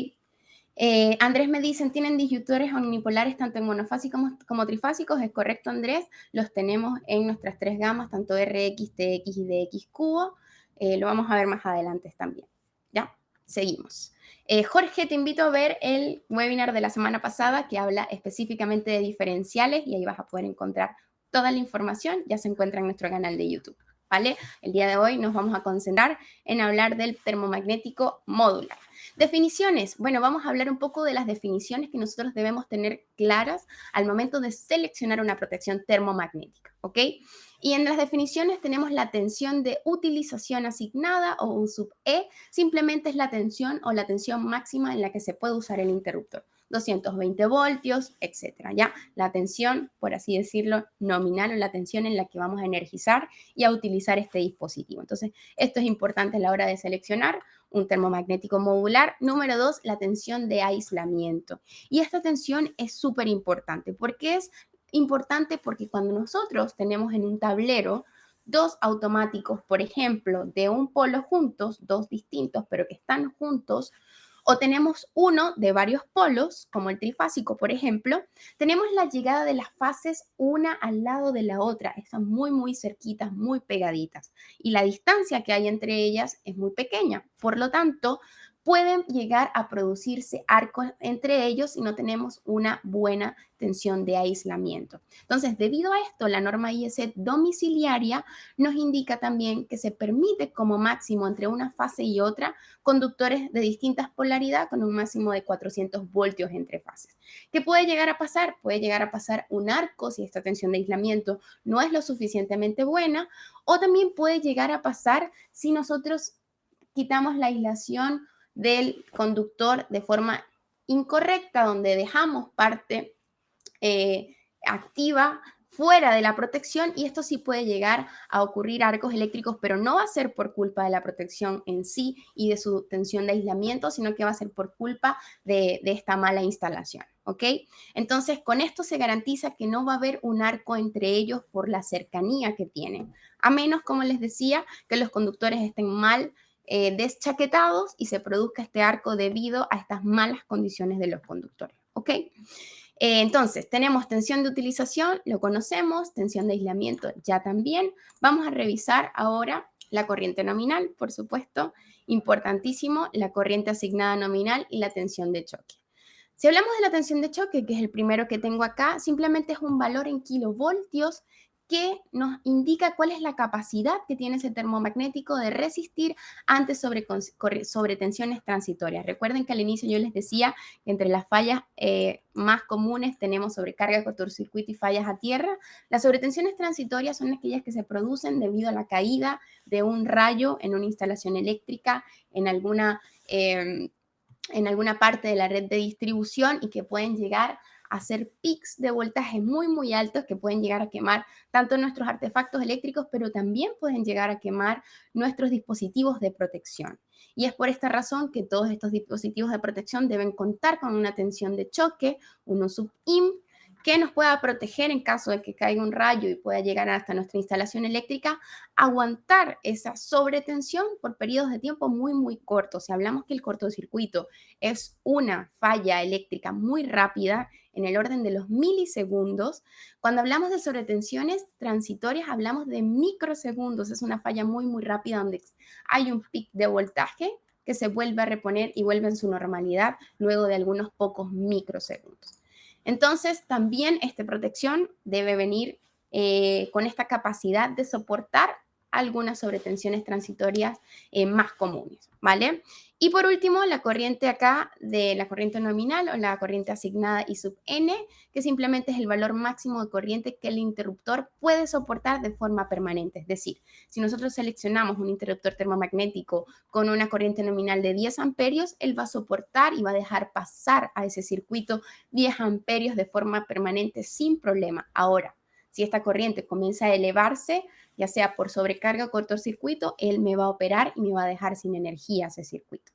Andrés me dicen, ¿tienen disyuntores omnipolares tanto en monofásicos como trifásicos? Es correcto, Andrés. Los tenemos en nuestras tres gamas, tanto RX, TX y DX cubo. Lo vamos a ver más adelante también. ¿Ya? Seguimos. Jorge, te invito a ver el webinar de la semana pasada que habla específicamente de diferenciales y ahí vas a poder encontrar toda la información. Ya se encuentra en nuestro canal de YouTube. ¿Vale? El día de hoy nos vamos a concentrar en hablar del termomagnético modular. Definiciones. Bueno, vamos a hablar un poco de las definiciones que nosotros debemos tener claras al momento de seleccionar una protección termomagnética, ¿ok? Y en las definiciones tenemos la tensión de utilización asignada o un sub E, simplemente es la tensión o la tensión máxima en la que se puede usar el interruptor. 220 voltios, etcétera, ¿ya? La tensión, por así decirlo, nominal o la tensión en la que vamos a energizar y a utilizar este dispositivo. Entonces, esto es importante a la hora de seleccionar un termomagnético modular. Número 2, la tensión de aislamiento. Y esta tensión es súper importante. ¿Por qué es importante? Porque cuando nosotros tenemos en un tablero dos automáticos, por ejemplo, de un polo juntos, dos distintos, pero que están juntos, o tenemos uno de varios polos, como el trifásico, por ejemplo, tenemos la llegada de las fases una al lado de la otra. Están muy, muy cerquitas, muy pegaditas. Y la distancia que hay entre ellas es muy pequeña. Por lo tanto, pueden llegar a producirse arcos entre ellos si no tenemos una buena tensión de aislamiento. Entonces, debido a esto, la norma IEC domiciliaria nos indica también que se permite como máximo entre una fase y otra conductores de distintas polaridades con un máximo de 400 voltios entre fases. ¿Qué puede llegar a pasar? Puede llegar a pasar un arco si esta tensión de aislamiento no es lo suficientemente buena, o también puede llegar a pasar si nosotros quitamos la aislación del conductor de forma incorrecta, donde dejamos parte activa fuera de la protección, y esto sí puede llegar a ocurrir arcos eléctricos, pero no va a ser por culpa de la protección en sí y de su tensión de aislamiento, sino que va a ser por culpa de esta mala instalación. ¿Ok? Entonces, con esto se garantiza que no va a haber un arco entre ellos por la cercanía que tienen, a menos, como les decía, que los conductores estén mal deschaquetados y se produzca este arco debido a estas malas condiciones de los conductores. ¿Ok? Entonces, tenemos tensión de utilización, lo conocemos, tensión de aislamiento ya también. Vamos a revisar ahora la corriente nominal, por supuesto, importantísimo, la corriente asignada nominal y la tensión de choque. Si hablamos de la tensión de choque, que es el primero que tengo acá, simplemente es un valor en kilovoltios que nos indica cuál es la capacidad que tiene ese termomagnético de resistir ante sobretensiones transitorias. Recuerden que al inicio yo les decía que entre las fallas más comunes tenemos sobrecarga, cortocircuito y fallas a tierra. Las sobretensiones transitorias son aquellas que se producen debido a la caída de un rayo en una instalación eléctrica, en alguna parte de la red de distribución y que pueden llegar a hacer pics de voltaje muy, muy altos que pueden llegar a quemar tanto nuestros artefactos eléctricos, pero también pueden llegar a quemar nuestros dispositivos de protección. Y es por esta razón que todos estos dispositivos de protección deben contar con una tensión de choque, uno sub-IM, que nos pueda proteger en caso de que caiga un rayo y pueda llegar hasta nuestra instalación eléctrica, aguantar esa sobretensión por periodos de tiempo muy, muy cortos. Si hablamos que el cortocircuito es una falla eléctrica muy rápida, en el orden de los milisegundos, cuando hablamos de sobretensiones transitorias hablamos de microsegundos. Es una falla muy, muy rápida donde hay un pic de voltaje que se vuelve a reponer y vuelve en su normalidad luego de algunos pocos microsegundos. Entonces, también esta protección debe venir con esta capacidad de soportar algunas sobretensiones transitorias más comunes, ¿vale? Y por último, la corriente acá de la corriente nominal o la corriente asignada I sub n, que simplemente es el valor máximo de corriente que el interruptor puede soportar de forma permanente. Es decir, si nosotros seleccionamos un interruptor termomagnético con una corriente nominal de 10 amperios, él va a soportar y va a dejar pasar a ese circuito 10 amperios de forma permanente sin problema. Ahora, si esta corriente comienza a elevarse, ya sea por sobrecarga o cortocircuito, él me va a operar y me va a dejar sin energía ese circuito.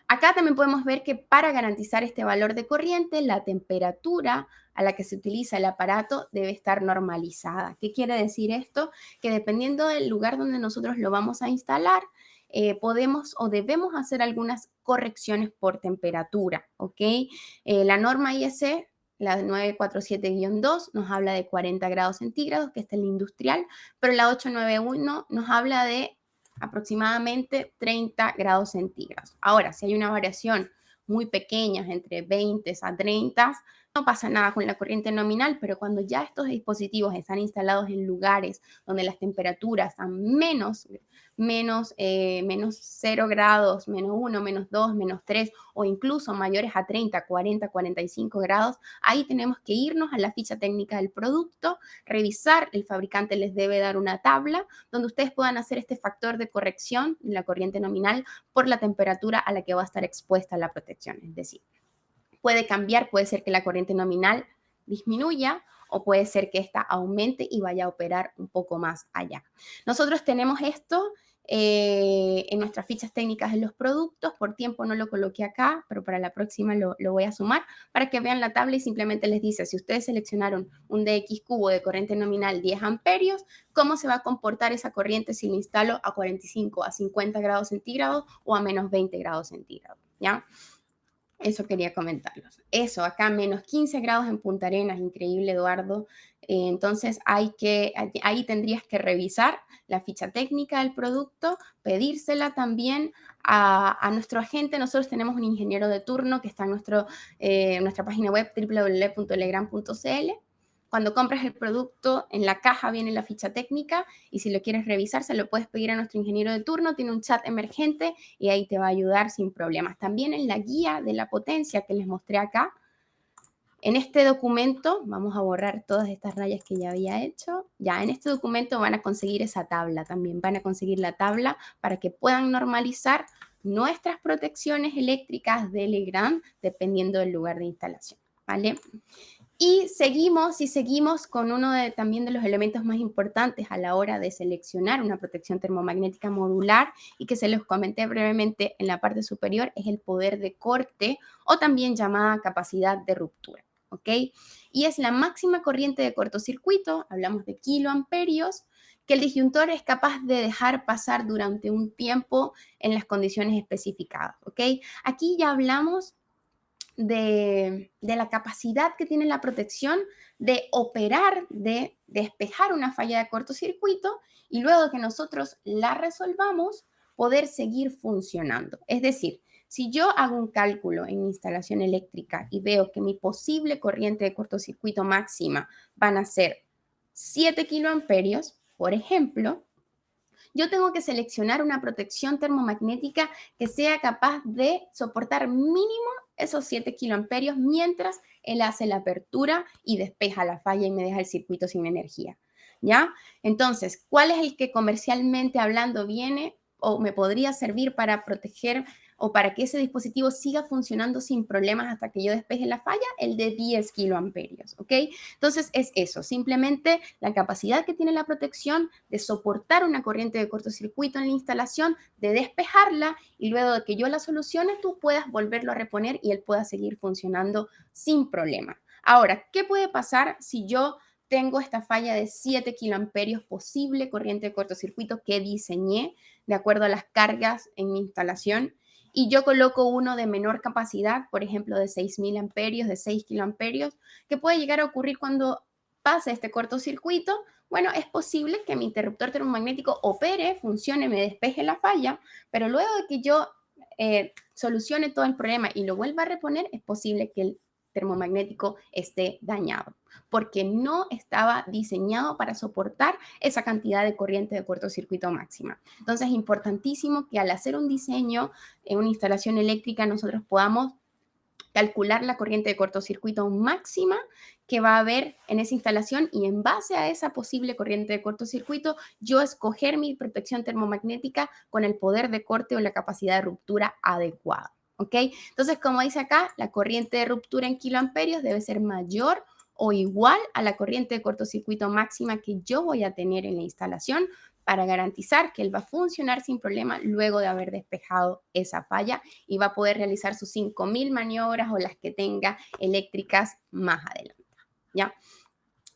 Acá también podemos ver que para garantizar este valor de corriente, la temperatura a la que se utiliza el aparato debe estar normalizada. ¿Qué quiere decir esto? Que dependiendo del lugar donde nosotros lo vamos a instalar, podemos o debemos hacer algunas correcciones por temperatura, ¿ok? La norma IEC, la 947-2, nos habla de 40 grados centígrados, que es el industrial, pero la 891 nos habla de aproximadamente 30 grados centígrados. Ahora, si hay una variación muy pequeña, entre 20 a 30, no pasa nada con la corriente nominal, pero cuando ya estos dispositivos están instalados en lugares donde las temperaturas están menos 0 grados, menos 1, menos 2, menos 3 o incluso mayores a 30, 40, 45 grados, ahí tenemos que irnos a la ficha técnica del producto, revisar, el fabricante les debe dar una tabla donde ustedes puedan hacer este factor de corrección de la corriente nominal por la temperatura a la que va a estar expuesta la protección. Es decir, puede cambiar, puede ser que la corriente nominal disminuya o puede ser que esta aumente y vaya a operar un poco más allá. Nosotros tenemos esto en nuestras fichas técnicas de los productos. Por tiempo no lo coloqué acá, pero para la próxima lo voy a sumar para que vean la tabla y simplemente les dice, si ustedes seleccionaron un DX cubo de corriente nominal 10 amperios, ¿cómo se va a comportar esa corriente si lo instalo a 45, a 50 grados centígrados o a menos 20 grados centígrados? ¿Ya? Eso quería comentarlos. Eso, acá menos 15 grados en Punta Arenas, increíble, Eduardo. Entonces, ahí tendrías que revisar la ficha técnica del producto, pedírsela también a nuestro agente. Nosotros tenemos un ingeniero de turno que está en nuestra página web www.legrand.cl. Cuando compras el producto, en la caja viene la ficha técnica y si lo quieres revisar, se lo puedes pedir a nuestro ingeniero de turno. Tiene un chat emergente y ahí te va a ayudar sin problemas. También en la guía de la potencia que les mostré acá, en este documento, vamos a borrar todas estas rayas que ya había hecho. Ya, en este documento van a conseguir esa tabla también. Van a conseguir la tabla para que puedan normalizar nuestras protecciones eléctricas de Legrand dependiendo del lugar de instalación, ¿vale? Y seguimos con uno también de los elementos más importantes a la hora de seleccionar una protección termomagnética modular y que se los comenté brevemente en la parte superior, es el poder de corte o también llamada capacidad de ruptura, ¿ok? Y es la máxima corriente de cortocircuito, hablamos de kiloamperios, que el disyuntor es capaz de dejar pasar durante un tiempo en las condiciones especificadas, ¿ok? Aquí ya hablamos de la capacidad que tiene la protección de operar, de despejar una falla de cortocircuito y luego de que nosotros la resolvamos, poder seguir funcionando. Es decir, si yo hago un cálculo en mi instalación eléctrica y veo que mi posible corriente de cortocircuito máxima van a ser 7 kiloamperios, por ejemplo, yo tengo que seleccionar una protección termomagnética que sea capaz de soportar mínimo esos 7 kiloamperios mientras él hace la apertura y despeja la falla y me deja el circuito sin energía, ¿ya? Entonces, ¿cuál es el que comercialmente hablando viene o me podría servir para proteger o para que ese dispositivo siga funcionando sin problemas hasta que yo despeje la falla? El de 10 kiloamperios, ¿ok? Entonces, es eso, simplemente la capacidad que tiene la protección de soportar una corriente de cortocircuito en la instalación, de despejarla y luego de que yo la solucione, tú puedas volverlo a reponer y él pueda seguir funcionando sin problema. Ahora, ¿qué puede pasar si yo tengo esta falla de 7 kiloamperios, posible corriente de cortocircuito que diseñé de acuerdo a las cargas en mi instalación? Y yo coloco uno de menor capacidad, por ejemplo, de 6.000 amperios, de 6 kiloamperios, que puede llegar a ocurrir cuando pase este cortocircuito, bueno, es posible que mi interruptor termomagnético opere, funcione, me despeje la falla, pero luego de que yo solucione todo el problema y lo vuelva a reponer, es posible que el termomagnético esté dañado, porque no estaba diseñado para soportar esa cantidad de corriente de cortocircuito máxima. Entonces es importantísimo que al hacer un diseño en una instalación eléctrica nosotros podamos calcular la corriente de cortocircuito máxima que va a haber en esa instalación y en base a esa posible corriente de cortocircuito, yo escoger mi protección termomagnética con el poder de corte o la capacidad de ruptura adecuada. ¿Ok? Entonces, como dice acá, la corriente de ruptura en kiloamperios debe ser mayor o igual a la corriente de cortocircuito máxima que yo voy a tener en la instalación para garantizar que él va a funcionar sin problema luego de haber despejado esa falla y va a poder realizar sus 5.000 maniobras o las que tenga eléctricas más adelante. ¿Ya?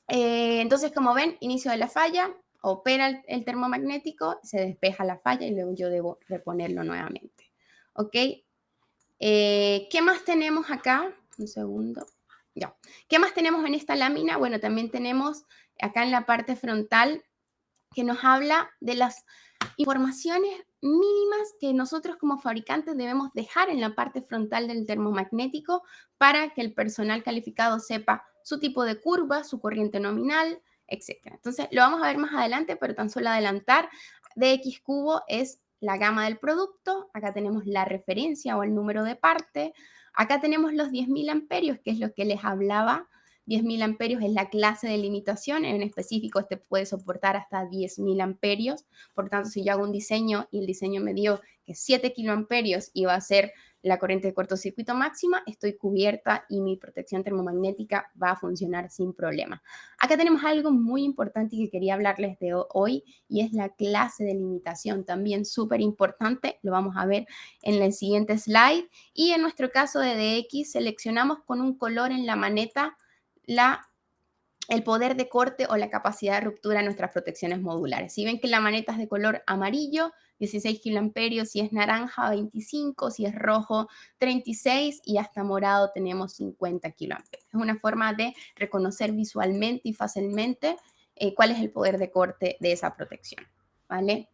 Entonces, como ven, inicio de la falla, opera el termomagnético, se despeja la falla y luego yo debo reponerlo nuevamente. ¿Ok? ¿Qué más tenemos acá? Un segundo. Ya. ¿Qué más tenemos en esta lámina? Bueno, también tenemos acá en la parte frontal que nos habla de las informaciones mínimas que nosotros como fabricantes debemos dejar en la parte frontal del termomagnético para que el personal calificado sepa su tipo de curva, su corriente nominal, etc. Entonces, lo vamos a ver más adelante, pero tan solo adelantar, dx cubo es la gama del producto, acá tenemos la referencia o el número de parte, acá tenemos los 10.000 amperios, que es lo que les hablaba. 10.000 amperios es la clase de limitación, en específico este puede soportar hasta 10.000 amperios, por tanto si yo hago un diseño y el diseño me dio que 7 kiloamperios iba a ser la corriente de cortocircuito máxima, estoy cubierta y mi protección termomagnética va a funcionar sin problema. Acá tenemos algo muy importante que quería hablarles de hoy y es la clase de limitación, también súper importante, lo vamos a ver en el siguiente slide, y en nuestro caso de DX seleccionamos con un color en la maneta el poder de corte o la capacidad de ruptura de nuestras protecciones modulares. Si ven que la maneta es de color amarillo, 16 kiloamperios, si es naranja, 25, si es rojo, 36 y hasta morado tenemos 50 kiloamperios. Es una forma de reconocer visualmente y fácilmente cuál es el poder de corte de esa protección, ¿vale?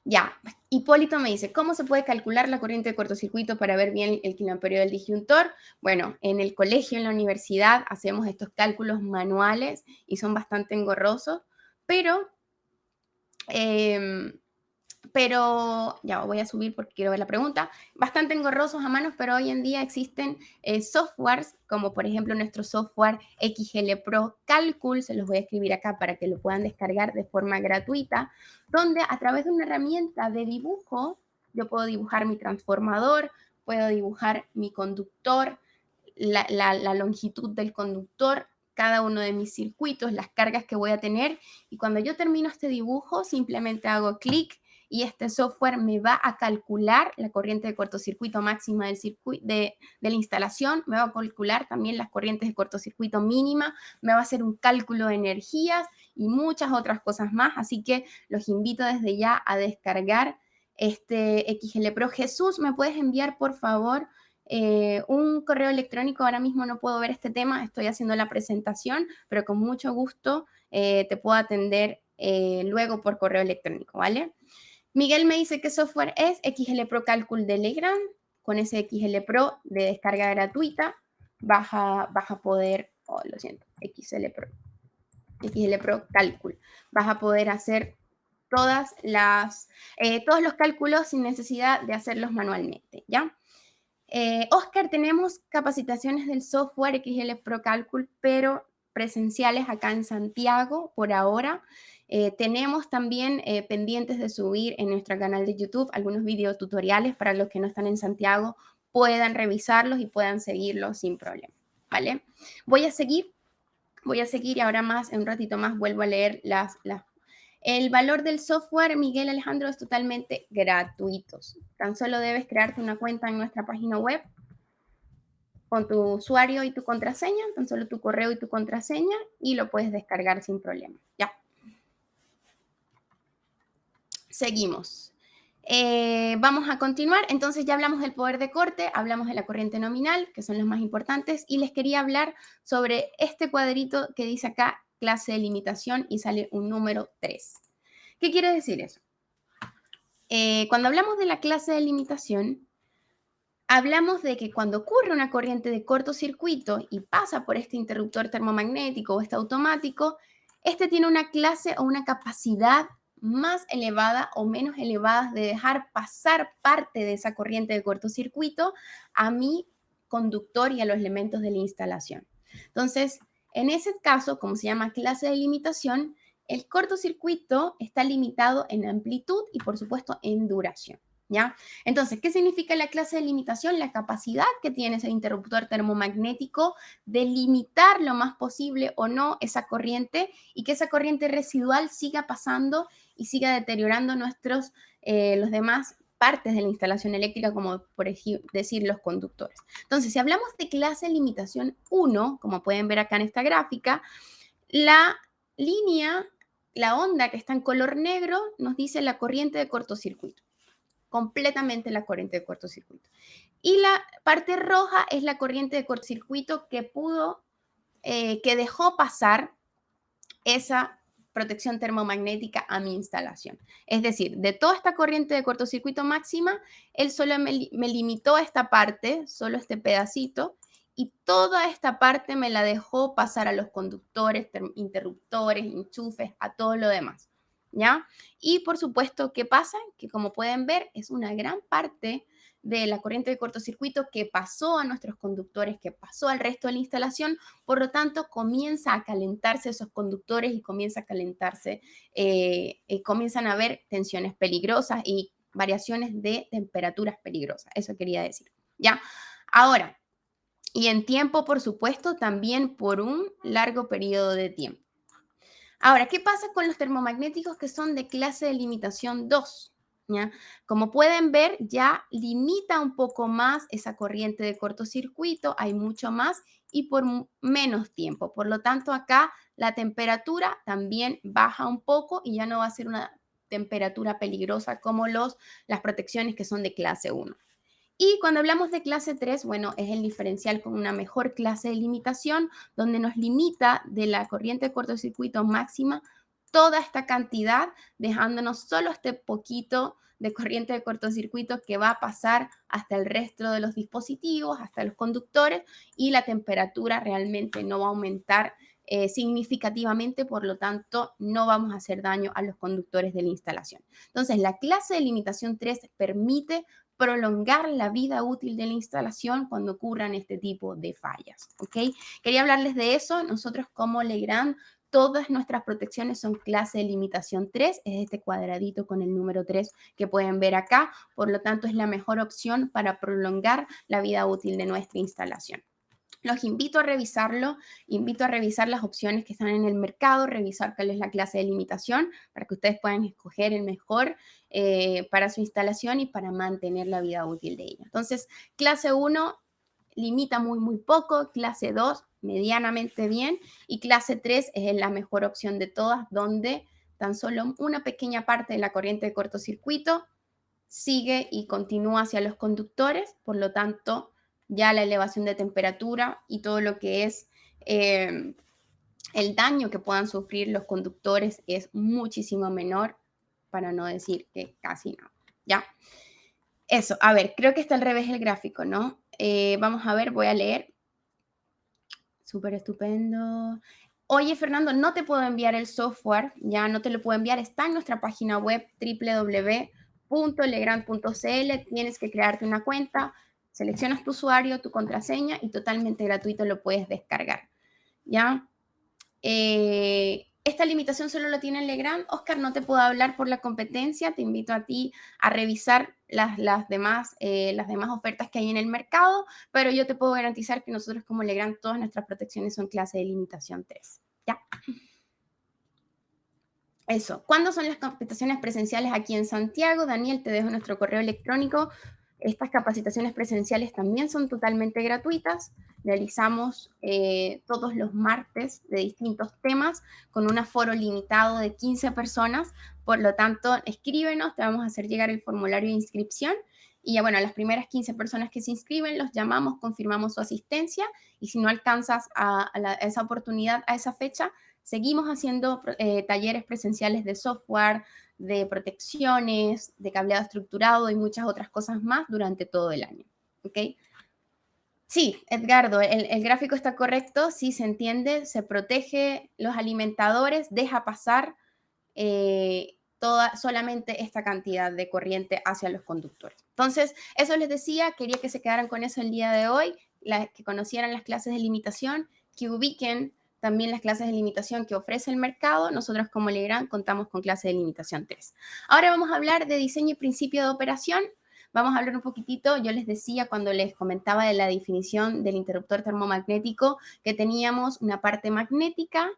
Ya, Hipólito me dice, ¿cómo se puede calcular la corriente de cortocircuito para ver bien el kiloamperio del disyuntor? Bueno, en el colegio, en la universidad, hacemos estos cálculos manuales y son bastante engorrosos, pero ya voy a subir porque quiero ver la pregunta, bastante engorrosos a manos, pero hoy en día existen softwares, como por ejemplo nuestro software XL Pro Calcul, se los voy a escribir acá para que lo puedan descargar de forma gratuita, donde a través de una herramienta de dibujo, yo puedo dibujar mi transformador, puedo dibujar mi conductor, la longitud del conductor, cada uno de mis circuitos, las cargas que voy a tener, y cuando yo termino este dibujo, simplemente hago clic y este software me va a calcular la corriente de cortocircuito máxima de la instalación, me va a calcular también las corrientes de cortocircuito mínima, me va a hacer un cálculo de energías y muchas otras cosas más, así que los invito desde ya a descargar este XL Pro. Jesús, ¿me puedes enviar por favor un correo electrónico? Ahora mismo no puedo ver este tema, estoy haciendo la presentación, pero con mucho gusto te puedo atender luego por correo electrónico, ¿vale? Miguel me dice qué software es XL Pro Calcul de Legrand. Con ese XL Pro de descarga gratuita vas a poder, lo siento, XL Pro Calcul. Vas a poder hacer todos los cálculos sin necesidad de hacerlos manualmente, ¿ya? Oscar, tenemos capacitaciones del software XL Pro Calcul, pero presenciales acá en Santiago por ahora. Tenemos también pendientes de subir en nuestro canal de YouTube algunos videotutoriales para los que no están en Santiago puedan revisarlos y puedan seguirlos sin problema, ¿vale? Voy a seguir y ahora más, en un ratito más, vuelvo a leer el valor del software, Miguel Alejandro, es totalmente gratuito. Tan solo debes crearte una cuenta en nuestra página web con tu usuario y tu contraseña, tan solo tu correo y tu contraseña, y lo puedes descargar sin problema. Ya. Seguimos. Vamos a continuar. Entonces ya hablamos del poder de corte, hablamos de la corriente nominal, que son los más importantes, y les quería hablar sobre este cuadrito que dice acá, clase de limitación, y sale un número 3. ¿Qué quiere decir eso? Cuando hablamos de la clase de limitación, hablamos de que cuando ocurre una corriente de cortocircuito y pasa por este interruptor termomagnético o este automático, este tiene una clase o una capacidad más elevada o menos elevada de dejar pasar parte de esa corriente de cortocircuito a mi conductor y a los elementos de la instalación. Entonces, en ese caso, como se llama clase de limitación, el cortocircuito está limitado en amplitud y, por supuesto, en duración. ¿Ya? Entonces, ¿qué significa la clase de limitación? La capacidad que tiene ese interruptor termomagnético de limitar lo más posible o no esa corriente y que esa corriente residual siga pasando y siga deteriorando los demás partes de la instalación eléctrica, como por decir los conductores. Entonces, si hablamos de clase de limitación 1, como pueden ver acá en esta gráfica, la línea, la onda que está en color negro, nos dice la corriente de cortocircuito. Completamente la corriente de cortocircuito. Y la parte roja es la corriente de cortocircuito que que dejó pasar esa protección termomagnética a mi instalación. Es decir, de toda esta corriente de cortocircuito máxima, él solo me limitó a esta parte, solo este pedacito, y toda esta parte me la dejó pasar a los conductores, interruptores, enchufes, a todo lo demás. ¿Ya? Y por supuesto, ¿qué pasa? Que como pueden ver, es una gran parte de la corriente de cortocircuito que pasó a nuestros conductores, que pasó al resto de la instalación, por lo tanto, comienza a calentarse esos conductores y comienza a calentarse, comienzan a haber tensiones peligrosas y variaciones de temperaturas peligrosas. Eso quería decir. ¿Ya? Ahora, y en tiempo, por supuesto, también por un largo periodo de tiempo. Ahora, ¿qué pasa con los termomagnéticos que son de clase de limitación 2? ¿Ya? Como pueden ver, ya limita un poco más esa corriente de cortocircuito, hay mucho más y por menos tiempo. Por lo tanto, acá la temperatura también baja un poco y ya no va a ser una temperatura peligrosa como las protecciones que son de clase 1. Y cuando hablamos de clase 3, bueno, es el diferencial con una mejor clase de limitación, donde nos limita de la corriente de cortocircuito máxima toda esta cantidad, dejándonos solo este poquito de corriente de cortocircuito que va a pasar hasta el resto de los dispositivos, hasta los conductores, y la temperatura realmente no va a aumentar significativamente, por lo tanto, no vamos a hacer daño a los conductores de la instalación. Entonces, la clase de limitación 3 permite prolongar la vida útil de la instalación cuando ocurran este tipo de fallas, ¿ok? Quería hablarles de eso. Nosotros como Legrand, todas nuestras protecciones son clase de limitación 3, es este cuadradito con el número 3 que pueden ver acá, por lo tanto es la mejor opción para prolongar la vida útil de nuestra instalación. Los invito a revisarlo, invito a revisar las opciones que están en el mercado, revisar cuál es la clase de limitación para que ustedes puedan escoger el mejor para su instalación y para mantener la vida útil de ella. Entonces, clase 1 limita muy poco, clase 2 medianamente bien y clase 3 es la mejor opción de todas, donde tan solo una pequeña parte de la corriente de cortocircuito sigue y continúa hacia los conductores, por lo tanto, ya la elevación de temperatura y todo lo que es el daño que puedan sufrir los conductores es muchísimo menor, para no decir que casi no. ¿Ya? Eso, a ver, creo que está al revés el gráfico, ¿no? Vamos a ver, voy a leer. Súper estupendo. Oye, Fernando, no te puedo enviar el software, ya no te lo puedo enviar, está en nuestra página web www.legrand.cl, tienes que crearte una cuenta, seleccionas tu usuario, tu contraseña y totalmente gratuito lo puedes descargar, ¿ya? Esta limitación solo lo tiene Legrand. Oscar, no te puedo hablar por la competencia, te invito a ti a revisar las demás ofertas que hay en el mercado, pero yo te puedo garantizar que nosotros como Legrand todas nuestras protecciones son clase de limitación 3. ¿Ya? Eso. ¿Cuándo son las capacitaciones presenciales aquí en Santiago? Daniel, te dejo nuestro correo electrónico. Estas capacitaciones presenciales también son totalmente gratuitas. Realizamos todos los martes de distintos temas con un aforo limitado de 15 personas Por lo tanto, escríbenos, te vamos a hacer llegar el formulario de inscripción y ya bueno, a las primeras 15 personas que se inscriben los llamamos, confirmamos su asistencia y si no alcanzas a esa oportunidad, a esa fecha, seguimos haciendo talleres presenciales de software, de protecciones, de cableado estructurado y muchas otras cosas más durante todo el año. ¿Ok? Sí, Edgardo, el gráfico está correcto, sí se entiende, se protege los alimentadores, deja pasar solamente esta cantidad de corriente hacia los conductores. Entonces, eso les decía, quería que se quedaran con eso el día de hoy, que conocieran las clases de limitación, que ubiquen también las clases de limitación que ofrece el mercado. Nosotros como Legrand contamos con clase de limitación 3. Ahora vamos a hablar de diseño y principio de operación. Vamos a hablar un poquitito, yo les decía cuando les comentaba de la definición del interruptor termomagnético que teníamos una parte magnética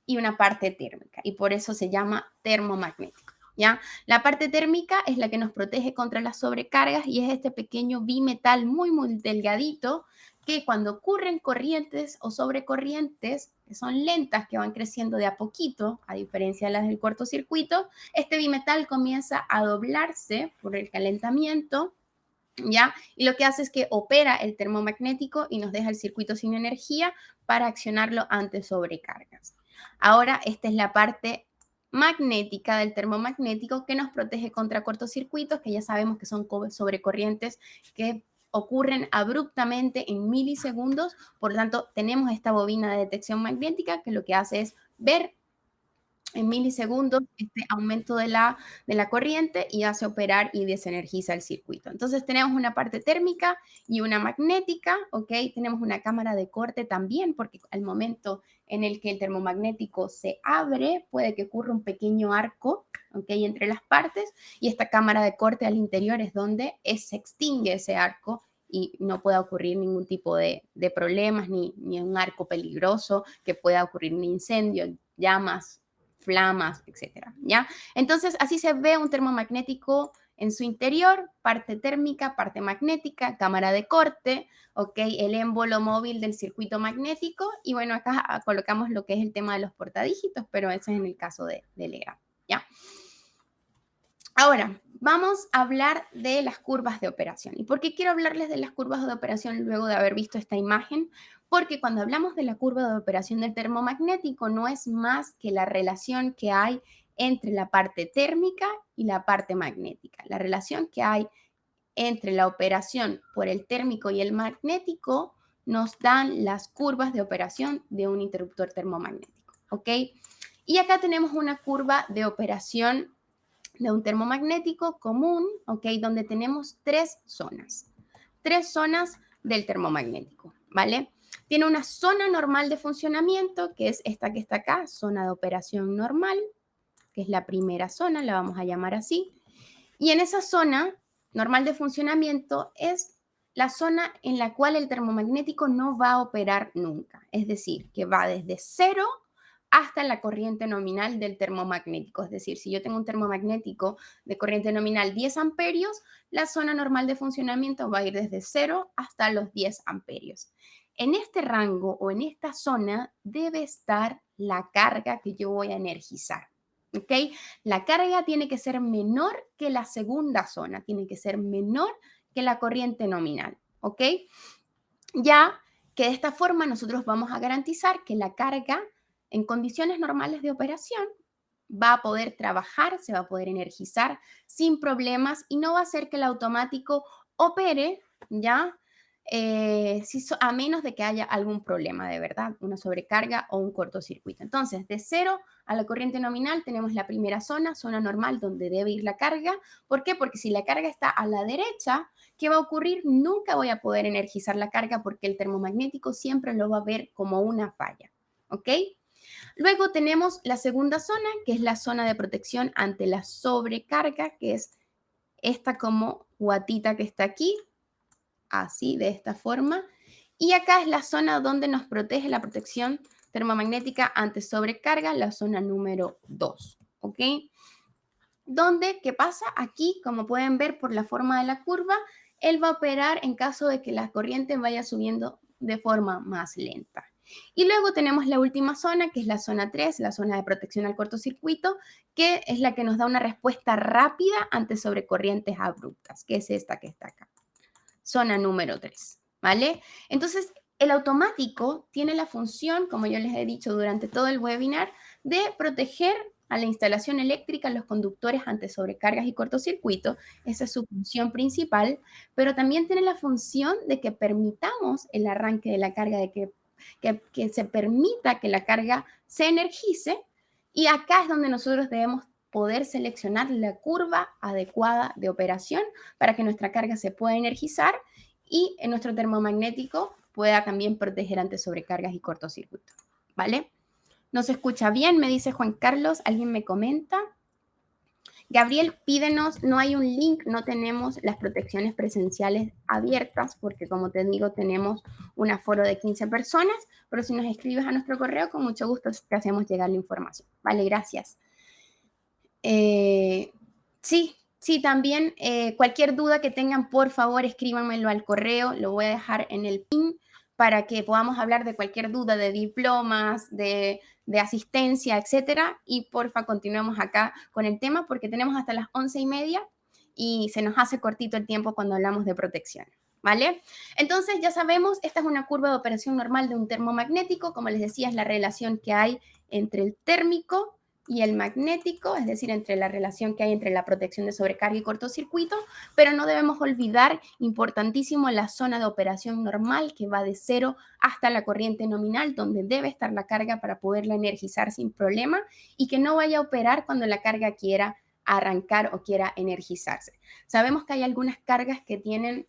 y una parte térmica, y por eso se llama termomagnético, ¿ya? La parte térmica es la que nos protege contra las sobrecargas y es este pequeño bimetal muy, muy delgadito que cuando ocurren corrientes o sobrecorrientes, que son lentas, que van creciendo de a poquito, a diferencia de las del cortocircuito, este bimetal comienza a doblarse por el calentamiento, ¿ya? Y lo que hace es que opera el termomagnético y nos deja el circuito sin energía para accionarlo ante sobrecargas. Ahora, esta es la parte magnética del termomagnético que nos protege contra cortocircuitos, que ya sabemos que son sobrecorrientes que ocurren abruptamente en milisegundos. Por lo tanto, tenemos esta bobina de detección magnética que lo que hace es ver en milisegundos este aumento de la corriente y hace operar y desenergiza el circuito. Entonces tenemos una parte térmica y una magnética, ¿ok? Tenemos una cámara de corte también, porque al momento en el que el termomagnético se abre, puede que ocurra un pequeño arco, ¿ok? Entre las partes, y esta cámara de corte al interior es donde se extingue ese arco y no pueda ocurrir ningún tipo de problemas, ni un arco peligroso, que pueda ocurrir un incendio, llamas, flamas, etcétera, ¿ya? Entonces, así se ve un termomagnético en su interior, parte térmica, parte magnética, cámara de corte, ¿ok? El émbolo móvil del circuito magnético y bueno, acá colocamos lo que es el tema de los portadígitos, pero eso es en el caso de Legrand, ¿ya? Ahora, vamos a hablar de las curvas de operación. ¿Y por qué quiero hablarles de las curvas de operación luego de haber visto esta imagen? Porque cuando hablamos de la curva de operación del termomagnético no es más que la relación que hay entre la parte térmica y la parte magnética. La relación que hay entre la operación por el térmico y el magnético nos dan las curvas de operación de un interruptor termomagnético, ¿ok? Y acá tenemos una curva de operación de un termomagnético común, ¿ok? Donde tenemos tres zonas del termomagnético, ¿vale? Tiene una zona normal de funcionamiento, que es esta que está acá, zona de operación normal, que es la primera zona, la vamos a llamar así. Y en esa zona normal de funcionamiento es la zona en la cual el termomagnético no va a operar nunca. Es decir, que va desde 0 hasta la corriente nominal del termomagnético. Es decir, si yo tengo un termomagnético de corriente nominal 10 amperios, la zona normal de funcionamiento va a ir desde 0 hasta los 10 amperios. En este rango o en esta zona debe estar la carga que yo voy a energizar. ¿Ok? La carga tiene que ser menor que la segunda zona, tiene que ser menor que la corriente nominal. ¿Ok? Ya que de esta forma nosotros vamos a garantizar que la carga en condiciones normales de operación va a poder trabajar, se va a poder energizar sin problemas y no va a hacer que el automático opere, ¿ya? A menos de que haya algún problema de verdad, una sobrecarga o un cortocircuito. Entonces, de 0 a la corriente nominal tenemos la primera zona normal donde debe ir la carga. ¿Por qué? Porque si la carga está a la derecha, ¿qué va a ocurrir? Nunca voy a poder energizar la carga porque el termomagnético siempre lo va a ver como una falla, ¿ok? Luego tenemos la segunda zona, que es la zona de protección ante la sobrecarga, que es esta como guatita que está aquí, así, de esta forma. Y acá es la zona donde nos protege la protección termomagnética ante sobrecarga, la zona número 2, ¿ok? Donde, ¿qué pasa? Aquí, como pueden ver por la forma de la curva, él va a operar en caso de que la corriente vaya subiendo de forma más lenta. Y luego tenemos la última zona, que es la zona 3, la zona de protección al cortocircuito, que es la que nos da una respuesta rápida ante sobrecorrientes abruptas, que es esta que está acá. Zona número 3, ¿vale? Entonces, el automático tiene la función, como yo les he dicho durante todo el webinar, de proteger a la instalación eléctrica, los conductores ante sobrecargas y cortocircuitos. Esa es su función principal, pero también tiene la función de que permitamos el arranque de la carga, de que se permita que la carga se energice, y acá es donde nosotros debemos poder seleccionar la curva adecuada de operación para que nuestra carga se pueda energizar y en nuestro termomagnético pueda también proteger ante sobrecargas y cortocircuitos, ¿vale? ¿No se escucha bien? Me dice Juan Carlos, ¿alguien me comenta? Gabriel, pídenos, no hay un link, no tenemos las protecciones presenciales abiertas porque, como te digo, tenemos un aforo de 15 personas, pero si nos escribes a nuestro correo, con mucho gusto te hacemos llegar la información. Vale, gracias. Sí, también cualquier duda que tengan, por favor, escríbanmelo al correo, lo voy a dejar en el pin para que podamos hablar de cualquier duda de diplomas, de asistencia, etcétera. Y porfa, continuemos acá con el tema porque tenemos hasta las 11:30 y se nos hace cortito el tiempo cuando hablamos de protección, ¿vale? Entonces, ya sabemos, esta es una curva de operación normal de un termomagnético. Como les decía, es la relación que hay entre el térmico y el magnético, es decir, entre la relación que hay entre la protección de sobrecarga y cortocircuito, pero no debemos olvidar, importantísimo, la zona de operación normal que va de 0 hasta la corriente nominal, donde debe estar la carga para poderla energizar sin problema y que no vaya a operar cuando la carga quiera arrancar o quiera energizarse. Sabemos que hay algunas cargas que tienen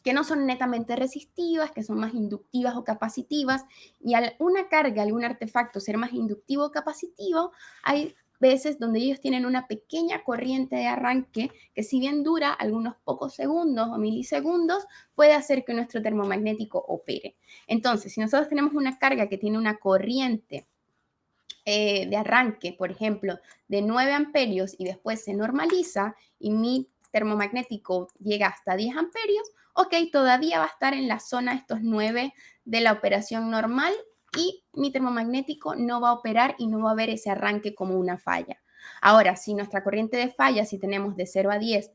que no son netamente resistivas, que son más inductivas o capacitivas, y al una carga, algún artefacto ser más inductivo o capacitivo, hay veces donde ellos tienen una pequeña corriente de arranque que, si bien dura algunos pocos segundos o milisegundos, puede hacer que nuestro termomagnético opere. Entonces, si nosotros tenemos una carga que tiene una corriente de arranque, por ejemplo, de 9 amperios y después se normaliza y mi termomagnético llega hasta 10 amperios, ok, todavía va a estar en la zona estos 9 de la operación normal y mi termomagnético no va a operar y no va a ver ese arranque como una falla. Ahora, si nuestra corriente de falla, si tenemos de 0 a 10,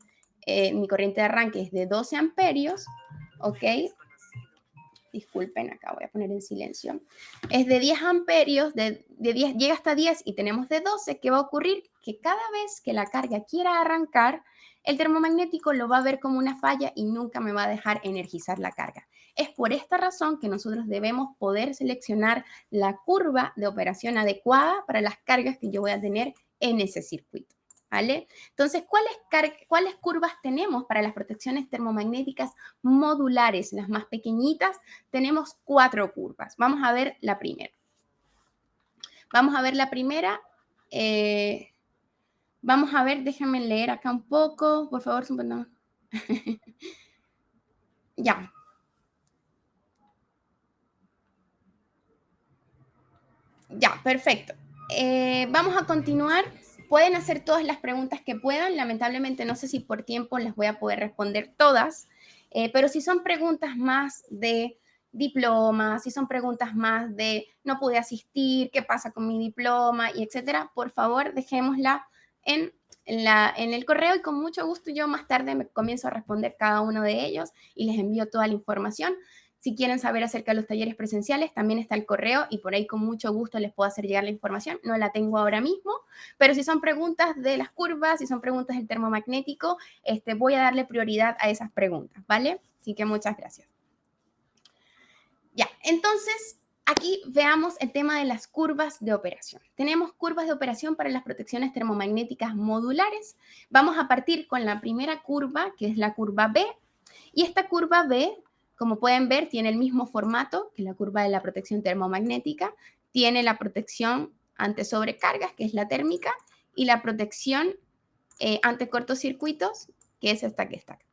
mi corriente de arranque es de 12 amperios, ok, disculpen, acá voy a poner en silencio, es de 10 amperios, de 10, llega hasta 10 y tenemos de 12, ¿qué va a ocurrir? Que cada vez que la carga quiera arrancar, el termomagnético lo va a ver como una falla y nunca me va a dejar energizar la carga. Es por esta razón que nosotros debemos poder seleccionar la curva de operación adecuada para las cargas que yo voy a tener en ese circuito, ¿vale? Entonces, ¿cuáles curvas tenemos para las protecciones termomagnéticas modulares, las más pequeñitas? Tenemos 4 curvas. Vamos a ver la primera. Vamos a ver, déjenme leer acá un poco, por favor. No. Ya. Ya, perfecto. Vamos a continuar. Pueden hacer todas las preguntas que puedan. Lamentablemente no sé si por tiempo las voy a poder responder todas, pero si son preguntas más de diplomas, si son preguntas más de no pude asistir, qué pasa con mi diploma y etcétera, por favor dejémosla en el correo y con mucho gusto yo más tarde me comienzo a responder cada uno de ellos y les envío toda la información. Si quieren saber acerca de los talleres presenciales, también está el correo y por ahí con mucho gusto les puedo hacer llegar la información. No la tengo ahora mismo, pero si son preguntas de las curvas, si son preguntas del termomagnético, voy a darle prioridad a esas preguntas, ¿vale? Así que muchas gracias. Ya, entonces aquí veamos el tema de las curvas de operación. Tenemos curvas de operación para las protecciones termomagnéticas modulares. Vamos a partir con la primera curva, que es la curva B, y esta curva B, como pueden ver, tiene el mismo formato que la curva de la protección termomagnética. Tiene la protección ante sobrecargas, que es la térmica, y la protección ante cortocircuitos, que es esta que está acá.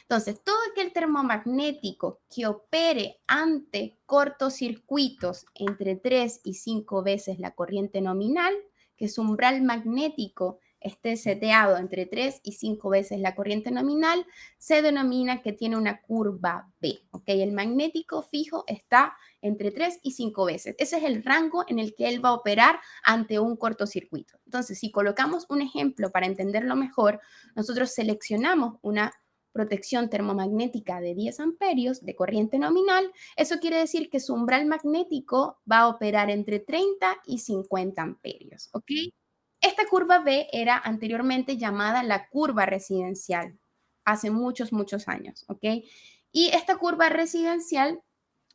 Entonces, todo aquel termomagnético que opere ante cortocircuitos entre 3 y 5 veces la corriente nominal, que su umbral magnético esté seteado entre 3 y 5 veces la corriente nominal, se denomina que tiene una curva B, ¿ok? El magnético fijo está entre 3 y 5 veces. Ese es el rango en el que él va a operar ante un cortocircuito. Entonces, si colocamos un ejemplo para entenderlo mejor, nosotros seleccionamos una protección termomagnética de 10 amperios de corriente nominal. Eso quiere decir que su umbral magnético va a operar entre 30 y 50 amperios, ¿ok? Esta curva B era anteriormente llamada la curva residencial, hace muchos, muchos años, ¿ok? Y esta curva residencial,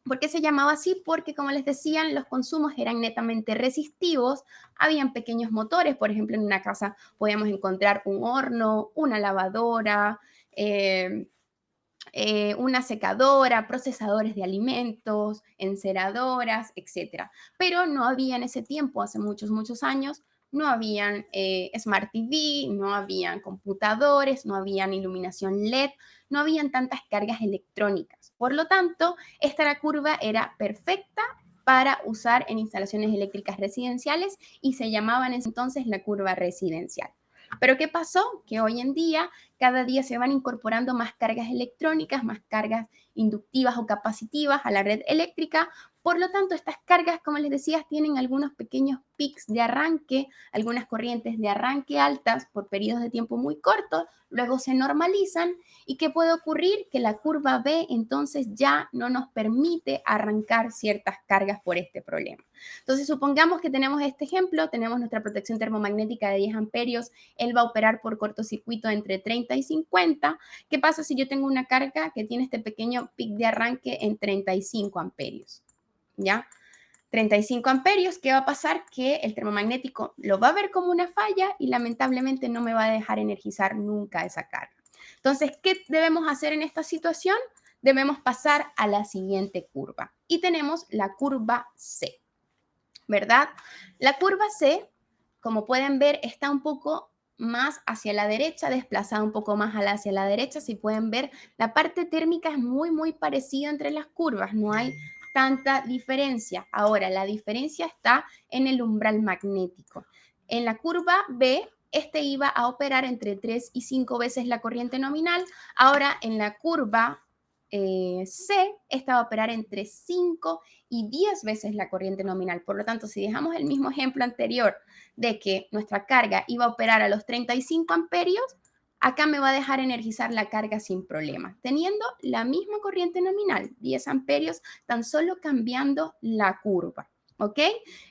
¿por qué se llamaba así? Porque, como les decían, los consumos eran netamente resistivos, habían pequeños motores, por ejemplo, en una casa podíamos encontrar un horno, una lavadora, eh, una secadora, procesadores de alimentos, enceradoras, etcétera. Pero no había en ese tiempo, hace muchos, muchos años, no habían Smart TV, no habían computadores, no habían iluminación LED, no habían tantas cargas electrónicas. Por lo tanto, esta curva era perfecta para usar en instalaciones eléctricas residenciales y se llamaban entonces la curva residencial. Pero ¿qué pasó? Que hoy en día cada día se van incorporando más cargas electrónicas, más cargas inductivas o capacitivas a la red eléctrica. Por lo tanto, estas cargas, como les decía, tienen algunos pequeños pics de arranque, algunas corrientes de arranque altas por periodos de tiempo muy cortos, luego se normalizan. ¿Y qué puede ocurrir? Que la curva B entonces ya no nos permite arrancar ciertas cargas por este problema. Entonces, supongamos que tenemos este ejemplo, tenemos nuestra protección termomagnética de 10 amperios, él va a operar por cortocircuito entre 30 y 50. ¿Qué pasa si yo tengo una carga que tiene este pequeño pic de arranque en 35 amperios? ¿Ya? 35 amperios, ¿qué va a pasar? Que el termomagnético lo va a ver como una falla y lamentablemente no me va a dejar energizar nunca esa carga. Entonces, ¿qué debemos hacer en esta situación? Debemos pasar a la siguiente curva. Y tenemos la curva C, ¿verdad? La curva C, como pueden ver, está un poco más hacia la derecha, desplazada un poco más hacia la derecha. Si pueden ver, la parte térmica es muy, muy parecida entre las curvas, no hay tanta diferencia. Ahora, la diferencia está en el umbral magnético. En la curva B, este iba a operar entre 3 y 5 veces la corriente nominal. Ahora, en la curva C, esta va a operar entre 5 y 10 veces la corriente nominal. Por lo tanto, si dejamos el mismo ejemplo anterior de que nuestra carga iba a operar a los 35 amperios, acá me va a dejar energizar la carga sin problema, teniendo la misma corriente nominal, 10 amperios, tan solo cambiando la curva. ¿Ok?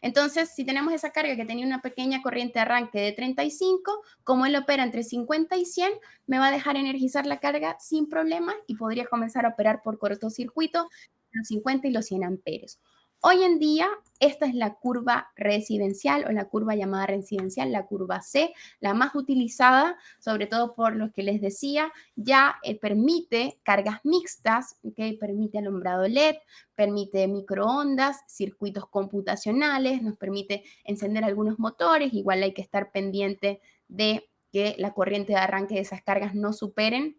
Entonces, si tenemos esa carga que tenía una pequeña corriente de arranque de 35, como él opera entre 50 y 100, me va a dejar energizar la carga sin problema y podría comenzar a operar por cortocircuito los 50 y los 100 amperios. Hoy en día, esta es la curva residencial o la curva llamada residencial, la curva C, la más utilizada, sobre todo por los que les decía, ya permite cargas mixtas, ¿okay? Permite alumbrado LED, permite microondas, circuitos computacionales, nos permite encender algunos motores, igual hay que estar pendiente de que la corriente de arranque de esas cargas no superen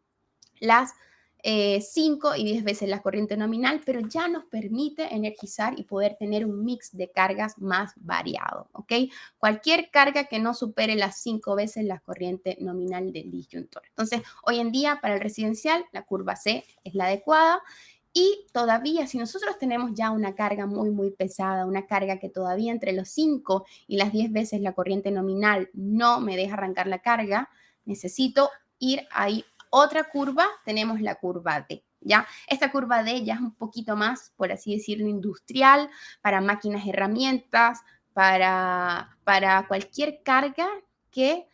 las 5 y 10 veces la corriente nominal, pero ya nos permite energizar y poder tener un mix de cargas más variado, ¿ok? Cualquier carga que no supere las 5 veces la corriente nominal del disyuntor. Entonces, hoy en día para el residencial, la curva C es la adecuada. Y todavía, si nosotros tenemos ya una carga muy, muy pesada, una carga que todavía entre los 5 y las 10 veces la corriente nominal no me deja arrancar la carga, necesito ir ahí otra curva, tenemos la curva D. ¿Ya? Esta curva D ya es un poquito más, por así decirlo, industrial, para máquinas, herramientas, para cualquier carga que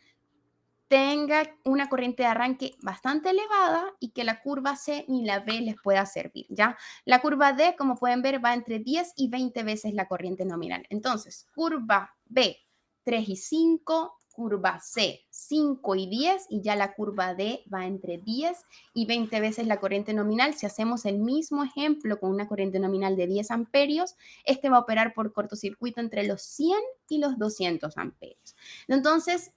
tenga una corriente de arranque bastante elevada y que la curva C ni la B les pueda servir, ¿ya? La curva D, como pueden ver, va entre 10 y 20 veces la corriente nominal. Entonces, curva B, 3 y 5, curva C, 5 y 10, y ya la curva D va entre 10 y 20 veces la corriente nominal. Si hacemos el mismo ejemplo con una corriente nominal de 10 amperios, este va a operar por cortocircuito entre los 100 y los 200 amperios. Entonces,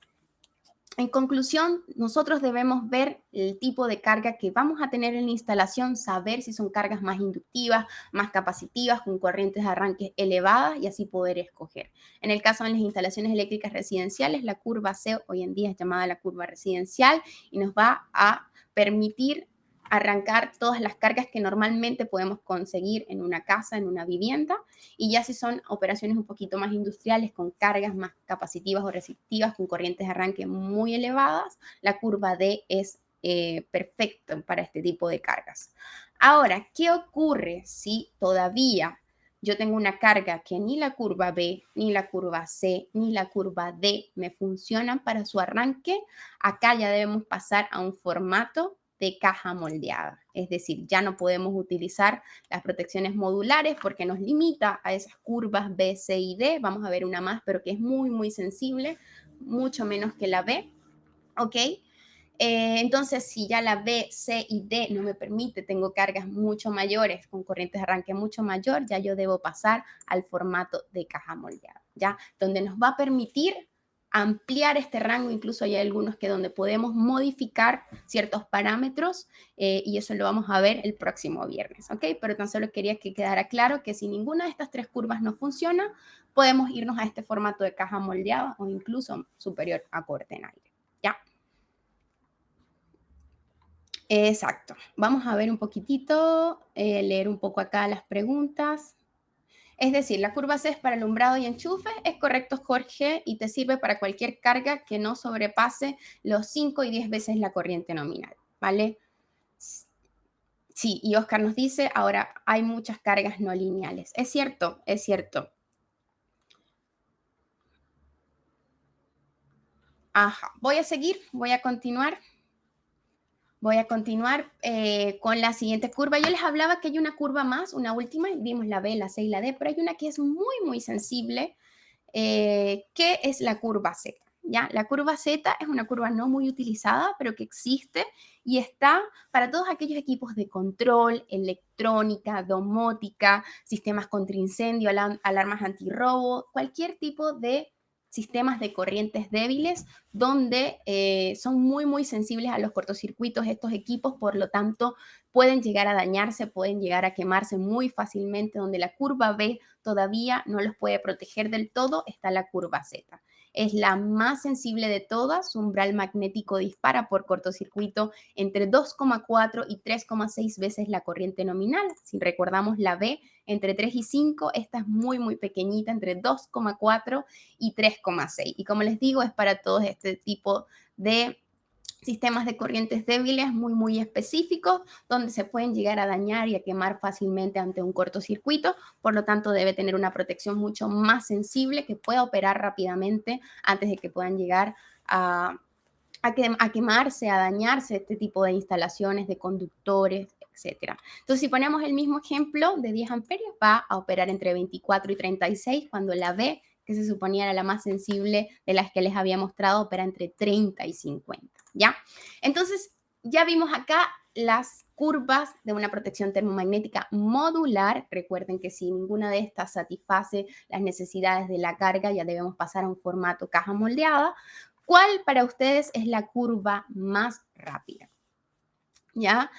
En conclusión, nosotros debemos ver el tipo de carga que vamos a tener en la instalación, saber si son cargas más inductivas, más capacitivas, con corrientes de arranque elevadas y así poder escoger. En el caso de las instalaciones eléctricas residenciales, la curva C hoy en día es llamada la curva residencial y nos va a permitir arrancar todas las cargas que normalmente podemos conseguir en una casa, en una vivienda, y ya si son operaciones un poquito más industriales con cargas más capacitivas o resistivas, con corrientes de arranque muy elevadas, la curva D es perfecta para este tipo de cargas. Ahora, ¿qué ocurre si todavía yo tengo una carga que ni la curva B, ni la curva C, ni la curva D me funcionan para su arranque? Acá ya debemos pasar a un formato de caja moldeada. Es decir, ya no podemos utilizar las protecciones modulares porque nos limita a esas curvas B, C y D. Vamos a ver una más, pero que es muy, muy sensible, mucho menos que la B. ¿Ok? Entonces, si ya la B, C y D no me permite, tengo cargas mucho mayores, con corrientes de arranque mucho mayor, ya yo debo pasar al formato de caja moldeada, ¿ya? Donde nos va a permitir ampliar este rango, incluso hay algunos que donde podemos modificar ciertos parámetros y eso lo vamos a ver el próximo viernes, ¿ok? Pero tan solo quería que quedara claro que si ninguna de estas tres curvas no funciona, podemos irnos a este formato de caja moldeada o incluso superior a corte en aire, ¿ya? Exacto. Vamos a ver un poquitito, leer un poco acá las preguntas. Es decir, la curva C es para alumbrado y enchufe. Es correcto, Jorge, y te sirve para cualquier carga que no sobrepase los 5 y 10 veces la corriente nominal, ¿vale? Sí, y Oscar nos dice, ahora hay muchas cargas no lineales. Es cierto, es cierto. Ajá, voy a seguir, voy a continuar. Voy a continuar con la siguiente curva. Yo les hablaba que hay una curva más, una última, vimos la B, la C y la D, pero hay una que es muy, muy sensible, que es la curva Z. ¿Ya? La curva Z es una curva no muy utilizada, pero que existe y está para todos aquellos equipos de control, electrónica, domótica, sistemas contra incendio, alarmas antirrobo, cualquier tipo de sistemas de corrientes débiles donde son muy, muy sensibles a los cortocircuitos estos equipos, por lo tanto pueden llegar a dañarse, pueden llegar a quemarse muy fácilmente, donde la curva B todavía no los puede proteger del todo, está la curva Z. Es la más sensible de todas, su umbral magnético dispara por cortocircuito entre 2,4 y 3,6 veces la corriente nominal. Si recordamos la B, entre 3 y 5, esta es muy, muy pequeñita, entre 2,4 y 3,6. Y como les digo, es para todos este tipo de sistemas de corrientes débiles muy, muy específicos, donde se pueden llegar a dañar y a quemar fácilmente ante un cortocircuito. Por lo tanto, debe tener una protección mucho más sensible que pueda operar rápidamente antes de que puedan llegar a quemarse, a dañarse este tipo de instalaciones, de conductores, etcétera. Entonces, si ponemos el mismo ejemplo de 10 amperios, va a operar entre 24 y 36, cuando la B, que se suponía era la más sensible de las que les había mostrado, opera entre 30 y 50, ¿ya? Entonces, ya vimos acá las curvas de una protección termomagnética modular. Recuerden que si ninguna de estas satisface las necesidades de la carga, ya debemos pasar a un formato caja moldeada. ¿Cuál para ustedes es la curva más rápida? ¿Ya?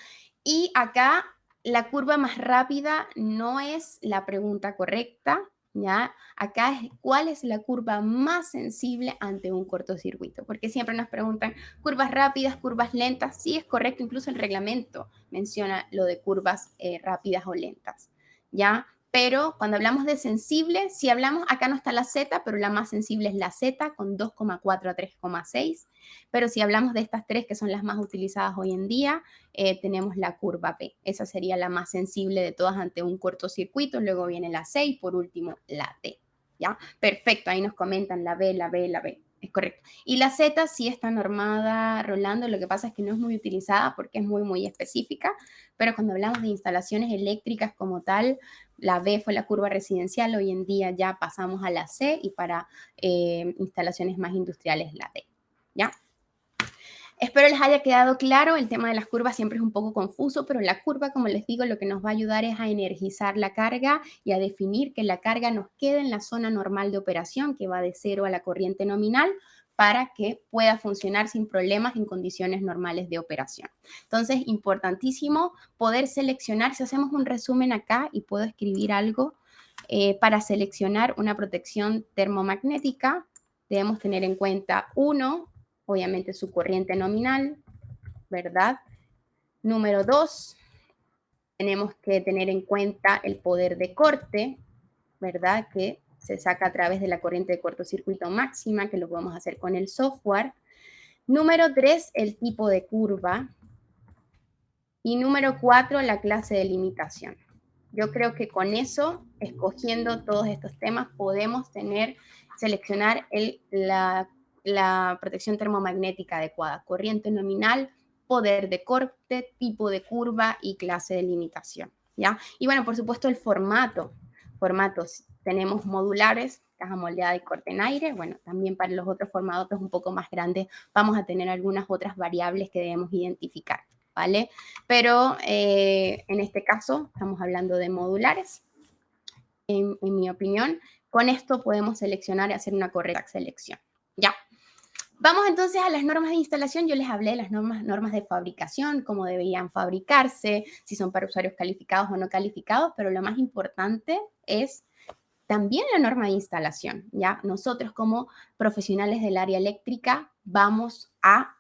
Y acá la curva más rápida no es la pregunta correcta, ¿ya? Acá es cuál es la curva más sensible ante un cortocircuito, porque siempre nos preguntan curvas rápidas, curvas lentas. Sí, es correcto, incluso el reglamento menciona lo de curvas rápidas o lentas, ¿ya? Pero cuando hablamos de sensible, si hablamos, acá no está la Z, pero la más sensible es la Z con 2,4 a 3,6. Pero si hablamos de estas tres que son las más utilizadas hoy en día, tenemos la curva P. Esa sería la más sensible de todas ante un cortocircuito. Luego viene la C y por último la T. ¿Ya? Perfecto, ahí nos comentan la B, la B, la B. Es correcto. Y la Z sí está normada, Rolando. Lo que pasa es que no es muy utilizada porque es muy, muy específica. Pero cuando hablamos de instalaciones eléctricas como tal, la B fue la curva residencial. Hoy en día ya pasamos a la C y para instalaciones más industriales la D. ¿Ya? Espero les haya quedado claro. El tema de las curvas siempre es un poco confuso, pero la curva, como les digo, lo que nos va a ayudar es a energizar la carga y a definir que la carga nos quede en la zona normal de operación, que va de 0 a la corriente nominal, para que pueda funcionar sin problemas en condiciones normales de operación. Entonces, importantísimo poder seleccionar, si hacemos un resumen acá y puedo escribir algo, para seleccionar una protección termomagnética, debemos tener en cuenta, uno, obviamente su corriente nominal, ¿verdad? Número 2, tenemos que tener en cuenta el poder de corte, ¿verdad? Que se saca a través de la corriente de cortocircuito máxima, que lo podemos hacer con el software. Número 3, el tipo de curva. Y número 4, la clase de limitación. Yo creo que con eso, escogiendo todos estos temas, podemos seleccionar la protección termomagnética adecuada, corriente nominal, poder de corte, tipo de curva y clase de limitación, ¿ya? Y bueno, por supuesto, el formatos. Tenemos modulares, caja moldeada y corte en aire. Bueno, también para los otros formatos un poco más grandes vamos a tener algunas otras variables que debemos identificar, ¿vale? Pero en este caso estamos hablando de modulares. En mi opinión, con esto podemos seleccionar y hacer una correcta selección, ¿ya? Vamos entonces a las normas de instalación. Yo les hablé de las normas de fabricación, cómo deberían fabricarse, si son para usuarios calificados o no calificados, pero lo más importante es también la norma de instalación, ¿ya? Nosotros como profesionales del área eléctrica vamos a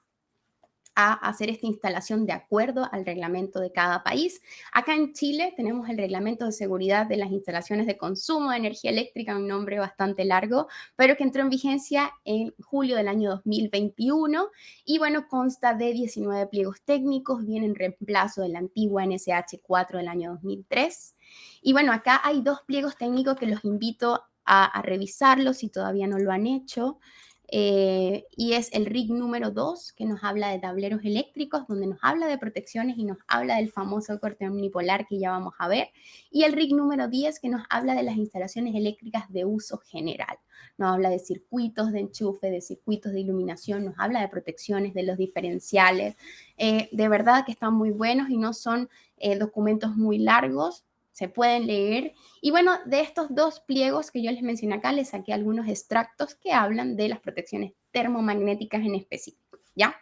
hacer esta instalación de acuerdo al reglamento de cada país. Acá en Chile tenemos el reglamento de seguridad de las instalaciones de consumo de energía eléctrica, un nombre bastante largo, pero que entró en vigencia en julio del año 2021 y bueno, consta de 19 pliegos técnicos, viene en reemplazo de la antigua NSH 4 del año 2003. Y bueno, acá hay 2 pliegos técnicos que los invito a revisarlos si todavía no lo han hecho. Y es el RIG número 2, que nos habla de tableros eléctricos, donde nos habla de protecciones y nos habla del famoso corte omnipolar que ya vamos a ver. Y el RIG número 10, que nos habla de las instalaciones eléctricas de uso general. Nos habla de circuitos de enchufe, de circuitos de iluminación, nos habla de protecciones, de los diferenciales. De verdad que están muy buenos y no son documentos muy largos. Se pueden leer. Y bueno, de estos 2 pliegos que yo les mencioné acá, les saqué algunos extractos que hablan de las protecciones termomagnéticas en específico, ¿ya?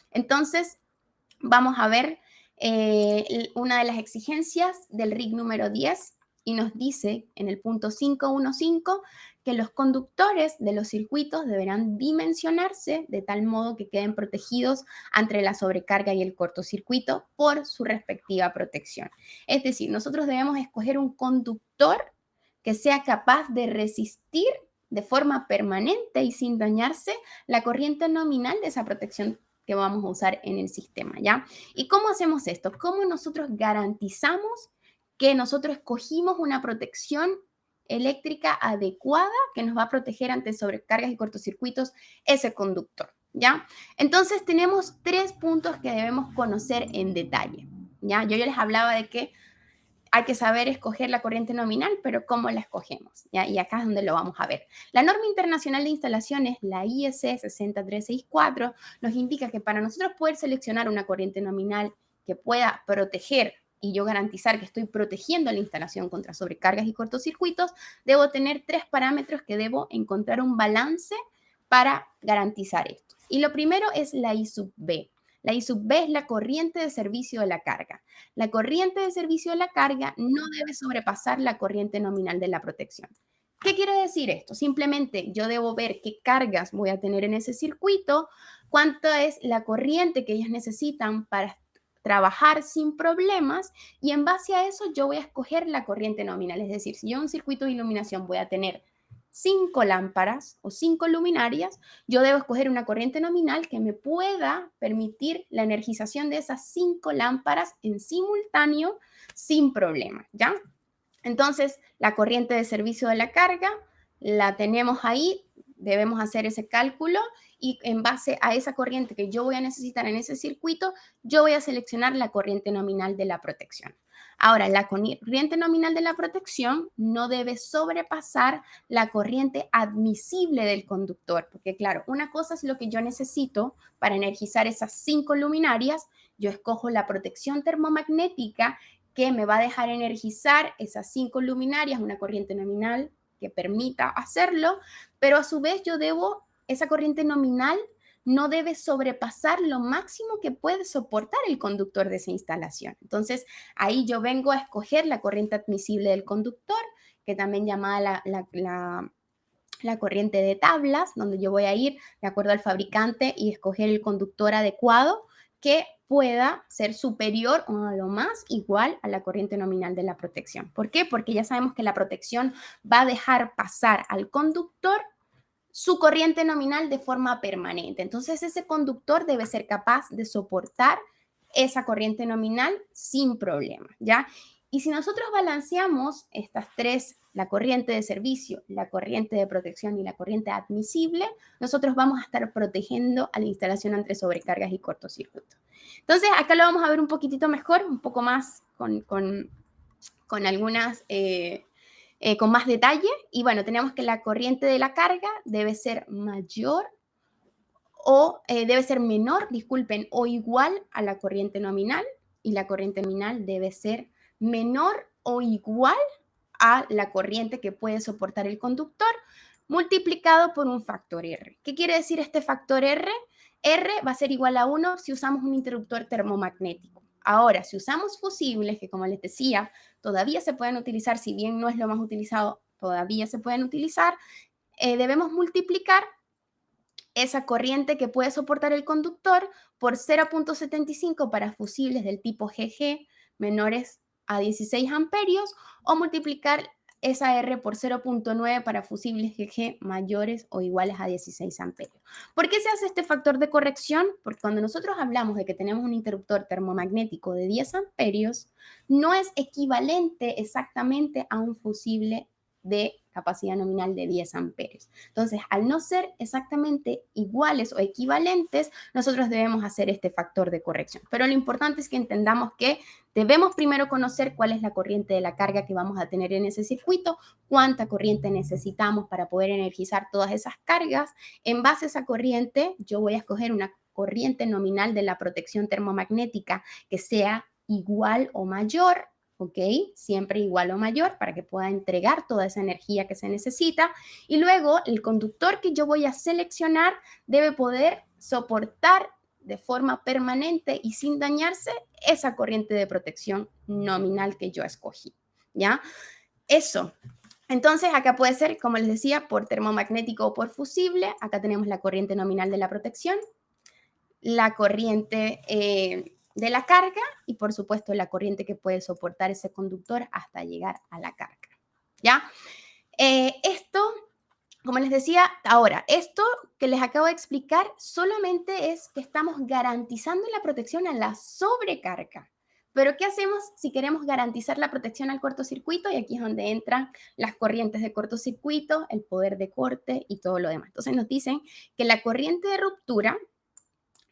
Entonces, vamos a ver una de las exigencias del RIG número 10 y nos dice en el punto 515 que los conductores de los circuitos deberán dimensionarse de tal modo que queden protegidos ante la sobrecarga y el cortocircuito por su respectiva protección. Es decir, nosotros debemos escoger un conductor que sea capaz de resistir de forma permanente y sin dañarse la corriente nominal de esa protección que vamos a usar en el sistema, ¿ya? ¿Y cómo hacemos esto? ¿Cómo nosotros garantizamos que nosotros escogimos una protección eléctrica adecuada que nos va a proteger ante sobrecargas y cortocircuitos ese conductor, ¿ya? Entonces tenemos 3 puntos que debemos conocer en detalle, ¿ya? Yo ya les hablaba de que hay que saber escoger la corriente nominal, pero ¿cómo la escogemos? ¿Ya? Y acá es donde lo vamos a ver. La norma internacional de instalaciones, la IEC 60364, nos indica que para nosotros poder seleccionar una corriente nominal que pueda proteger y yo garantizar que estoy protegiendo la instalación contra sobrecargas y cortocircuitos, debo tener 3 parámetros que debo encontrar un balance para garantizar esto. Y lo primero es la I sub B. La I sub B es la corriente de servicio de la carga. La corriente de servicio de la carga no debe sobrepasar la corriente nominal de la protección. ¿Qué quiere decir esto? Simplemente yo debo ver qué cargas voy a tener en ese circuito, cuánto es la corriente que ellos necesitan para trabajar sin problemas y en base a eso yo voy a escoger la corriente nominal. Es decir, si yo en un circuito de iluminación voy a tener 5 lámparas o 5 luminarias, yo debo escoger una corriente nominal que me pueda permitir la energización de esas 5 lámparas en simultáneo sin problema, ¿ya? Entonces, la corriente de servicio de la carga la tenemos ahí, debemos hacer ese cálculo y en base a esa corriente que yo voy a necesitar en ese circuito, yo voy a seleccionar la corriente nominal de la protección. Ahora, la corriente nominal de la protección no debe sobrepasar la corriente admisible del conductor, porque claro, una cosa es lo que yo necesito para energizar esas 5 luminarias, yo escojo la protección termomagnética que me va a dejar energizar esas 5 luminarias, una corriente nominal que permita hacerlo, pero a su vez yo debo esa corriente nominal no debe sobrepasar lo máximo que puede soportar el conductor de esa instalación. Entonces, ahí yo vengo a escoger la corriente admisible del conductor, que también llamada la corriente de tablas, donde yo voy a ir de acuerdo al fabricante y escoger el conductor adecuado que pueda ser superior o a lo más igual a la corriente nominal de la protección. ¿Por qué? Porque ya sabemos que la protección va a dejar pasar al conductor su corriente nominal de forma permanente. Entonces, ese conductor debe ser capaz de soportar esa corriente nominal sin problema, ¿ya? Y si nosotros balanceamos estas tres, la corriente de servicio, la corriente de protección y la corriente admisible, nosotros vamos a estar protegiendo a la instalación ante sobrecargas y cortocircuitos. Entonces, acá lo vamos a ver un poquitito mejor, un poco más con algunas... con más detalle. Y bueno, tenemos que la corriente de la carga debe ser mayor o debe ser menor, disculpen, o igual a la corriente nominal, y la corriente nominal debe ser menor o igual a la corriente que puede soportar el conductor, multiplicado por un factor R. ¿Qué quiere decir este factor R? R va a ser igual a 1 si usamos un interruptor termomagnético. Ahora, si usamos fusibles, que como les decía, todavía se pueden utilizar, si bien no es lo más utilizado, todavía se pueden utilizar, debemos multiplicar esa corriente que puede soportar el conductor por 0.75 para fusibles del tipo GG menores a 16 amperios o multiplicar esa R por 0.9 para fusibles GG mayores o iguales a 16 amperios. ¿Por qué se hace este factor de corrección? Porque cuando nosotros hablamos de que tenemos un interruptor termomagnético de 10 amperios, no es equivalente exactamente a un fusible de capacidad nominal de 10 amperios. Entonces, al no ser exactamente iguales o equivalentes, nosotros debemos hacer este factor de corrección. Pero lo importante es que entendamos que debemos primero conocer cuál es la corriente de la carga que vamos a tener en ese circuito, cuánta corriente necesitamos para poder energizar todas esas cargas. En base a esa corriente, yo voy a escoger una corriente nominal de la protección termomagnética que sea igual o mayor, ¿ok? Siempre igual o mayor para que pueda entregar toda esa energía que se necesita. Y luego el conductor que yo voy a seleccionar debe poder soportar de forma permanente y sin dañarse esa corriente de protección nominal que yo escogí, ¿ya? Eso. Entonces, acá puede ser, como les decía, por termomagnético o por fusible. Acá tenemos la corriente nominal de la protección, la corriente de la carga y, por supuesto, la corriente que puede soportar ese conductor hasta llegar a la carga, ¿ya? Esto, como les decía, ahora, esto que les acabo de explicar solamente es que estamos garantizando la protección a la sobrecarga. Pero, ¿qué hacemos si queremos garantizar la protección al cortocircuito? Y aquí es donde entran las corrientes de cortocircuito, el poder de corte y todo lo demás. Entonces, nos dicen que la corriente de ruptura,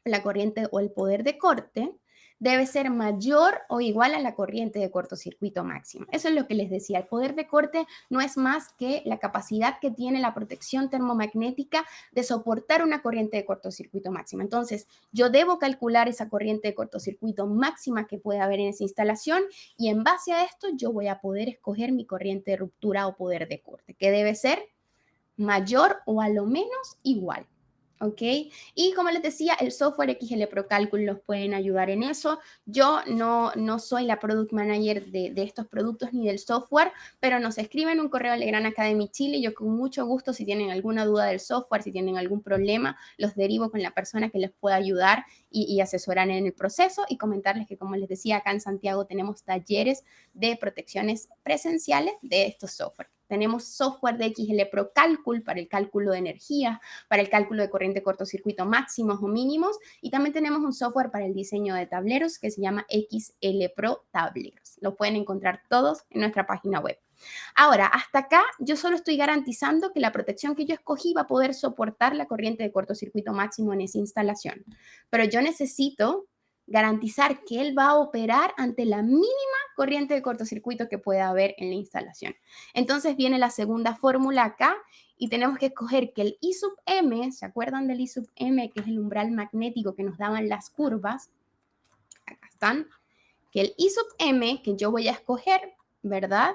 la corriente o el poder de corte, debe ser mayor o igual a la corriente de cortocircuito máximo. Eso es lo que les decía. El poder de corte no es más que la capacidad que tiene la protección termomagnética de soportar una corriente de cortocircuito máxima. Entonces, yo debo calcular esa corriente de cortocircuito máxima que puede haber en esa instalación y en base a esto yo voy a poder escoger mi corriente de ruptura o poder de corte, que debe ser mayor o a lo menos igual. ¿Ok? Y como les decía, el software XL Pro Cálculo los pueden ayudar en eso. Yo no soy la product manager de estos productos ni del software, pero nos escriben un correo a Legrand Academy Chile y yo con mucho gusto, si tienen alguna duda del software, si tienen algún problema, los derivo con la persona que les pueda ayudar y asesorar en el proceso y comentarles que, como les decía, acá en Santiago tenemos talleres de protecciones presenciales de estos software. Tenemos software de XL Pro Cálculo para el cálculo de energía, para el cálculo de corriente cortocircuito máximos o mínimos, y también tenemos un software para el diseño de tableros que se llama XL Pro Tableros. Lo pueden encontrar todos en nuestra página web. Ahora, hasta acá yo solo estoy garantizando que la protección que yo escogí va a poder soportar la corriente de cortocircuito máximo en esa instalación, pero yo necesito garantizar que él va a operar ante la mínima corriente de cortocircuito que pueda haber en la instalación. Entonces viene la segunda fórmula acá y tenemos que escoger que el I sub M, ¿se acuerdan del I sub M, que es el umbral magnético que nos daban las curvas? Acá están. Que el I sub M que yo voy a escoger, ¿verdad?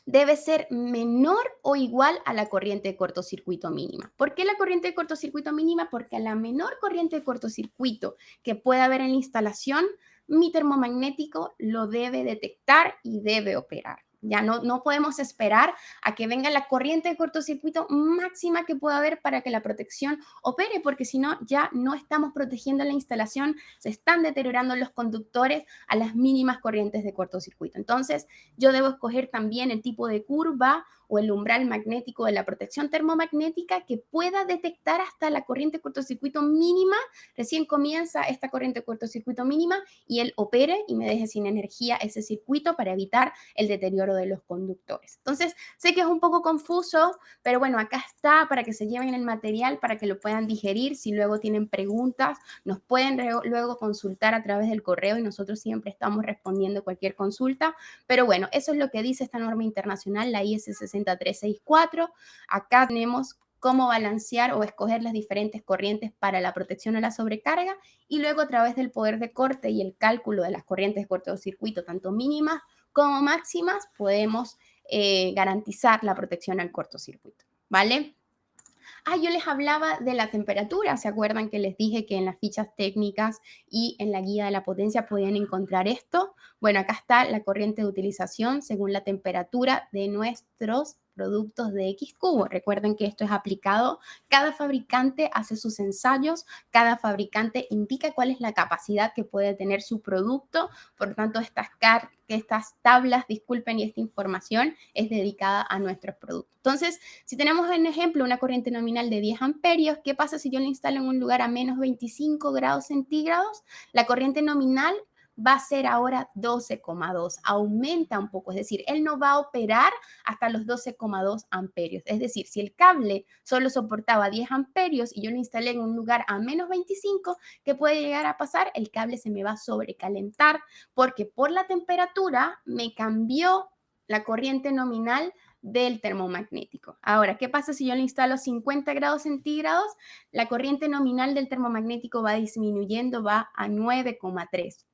debe ser menor o igual a la corriente de cortocircuito mínima. ¿Por qué la corriente de cortocircuito mínima? Porque a la menor corriente de cortocircuito que pueda haber en la instalación, mi termomagnético lo debe detectar y debe operar. Ya no podemos esperar a que venga la corriente de cortocircuito máxima que pueda haber para que la protección opere, porque si no, ya no estamos protegiendo la instalación, se están deteriorando los conductores a las mínimas corrientes de cortocircuito. Entonces, yo debo escoger también el tipo de curva o el umbral magnético de la protección termomagnética que pueda detectar hasta la corriente de cortocircuito mínima. Recién comienza esta corriente de cortocircuito mínima y él opere y me deje sin energía ese circuito para evitar el deterioro de los conductores. Entonces, sé que es un poco confuso, pero bueno, acá está para que se lleven el material, para que lo puedan digerir. Si luego tienen preguntas, nos pueden luego consultar a través del correo y nosotros siempre estamos respondiendo cualquier consulta. Pero bueno, eso es lo que dice esta norma internacional, la IS 60364. Acá tenemos cómo balancear o escoger las diferentes corrientes para la protección a la sobrecarga y luego a través del poder de corte y el cálculo de las corrientes de cortocircuito, tanto mínimas como máximas, podemos garantizar la protección al cortocircuito, ¿vale? Yo les hablaba de la temperatura. ¿Se acuerdan que les dije que en las fichas técnicas y en la guía de la potencia podían encontrar esto? Bueno, acá está la corriente de utilización según la temperatura de nuestros productos de X cubo. Recuerden que esto es aplicado, cada fabricante hace sus ensayos, cada fabricante indica cuál es la capacidad que puede tener su producto, por lo tanto estas tablas, disculpen, y esta información es dedicada a nuestros productos. Entonces, si tenemos en ejemplo una corriente nominal de 10 amperios, ¿qué pasa si yo la instalo en un lugar a menos 25 grados centígrados? La corriente nominal va a ser ahora 12,2, aumenta un poco, es decir, él no va a operar hasta los 12,2 amperios. Es decir, si el cable solo soportaba 10 amperios y yo lo instalé en un lugar a menos 25, ¿qué puede llegar a pasar? El cable se me va a sobrecalentar porque por la temperatura me cambió la corriente nominal del termomagnético. Ahora, ¿qué pasa si yo le instalo 50 grados centígrados? La corriente nominal del termomagnético va disminuyendo, va a 9,3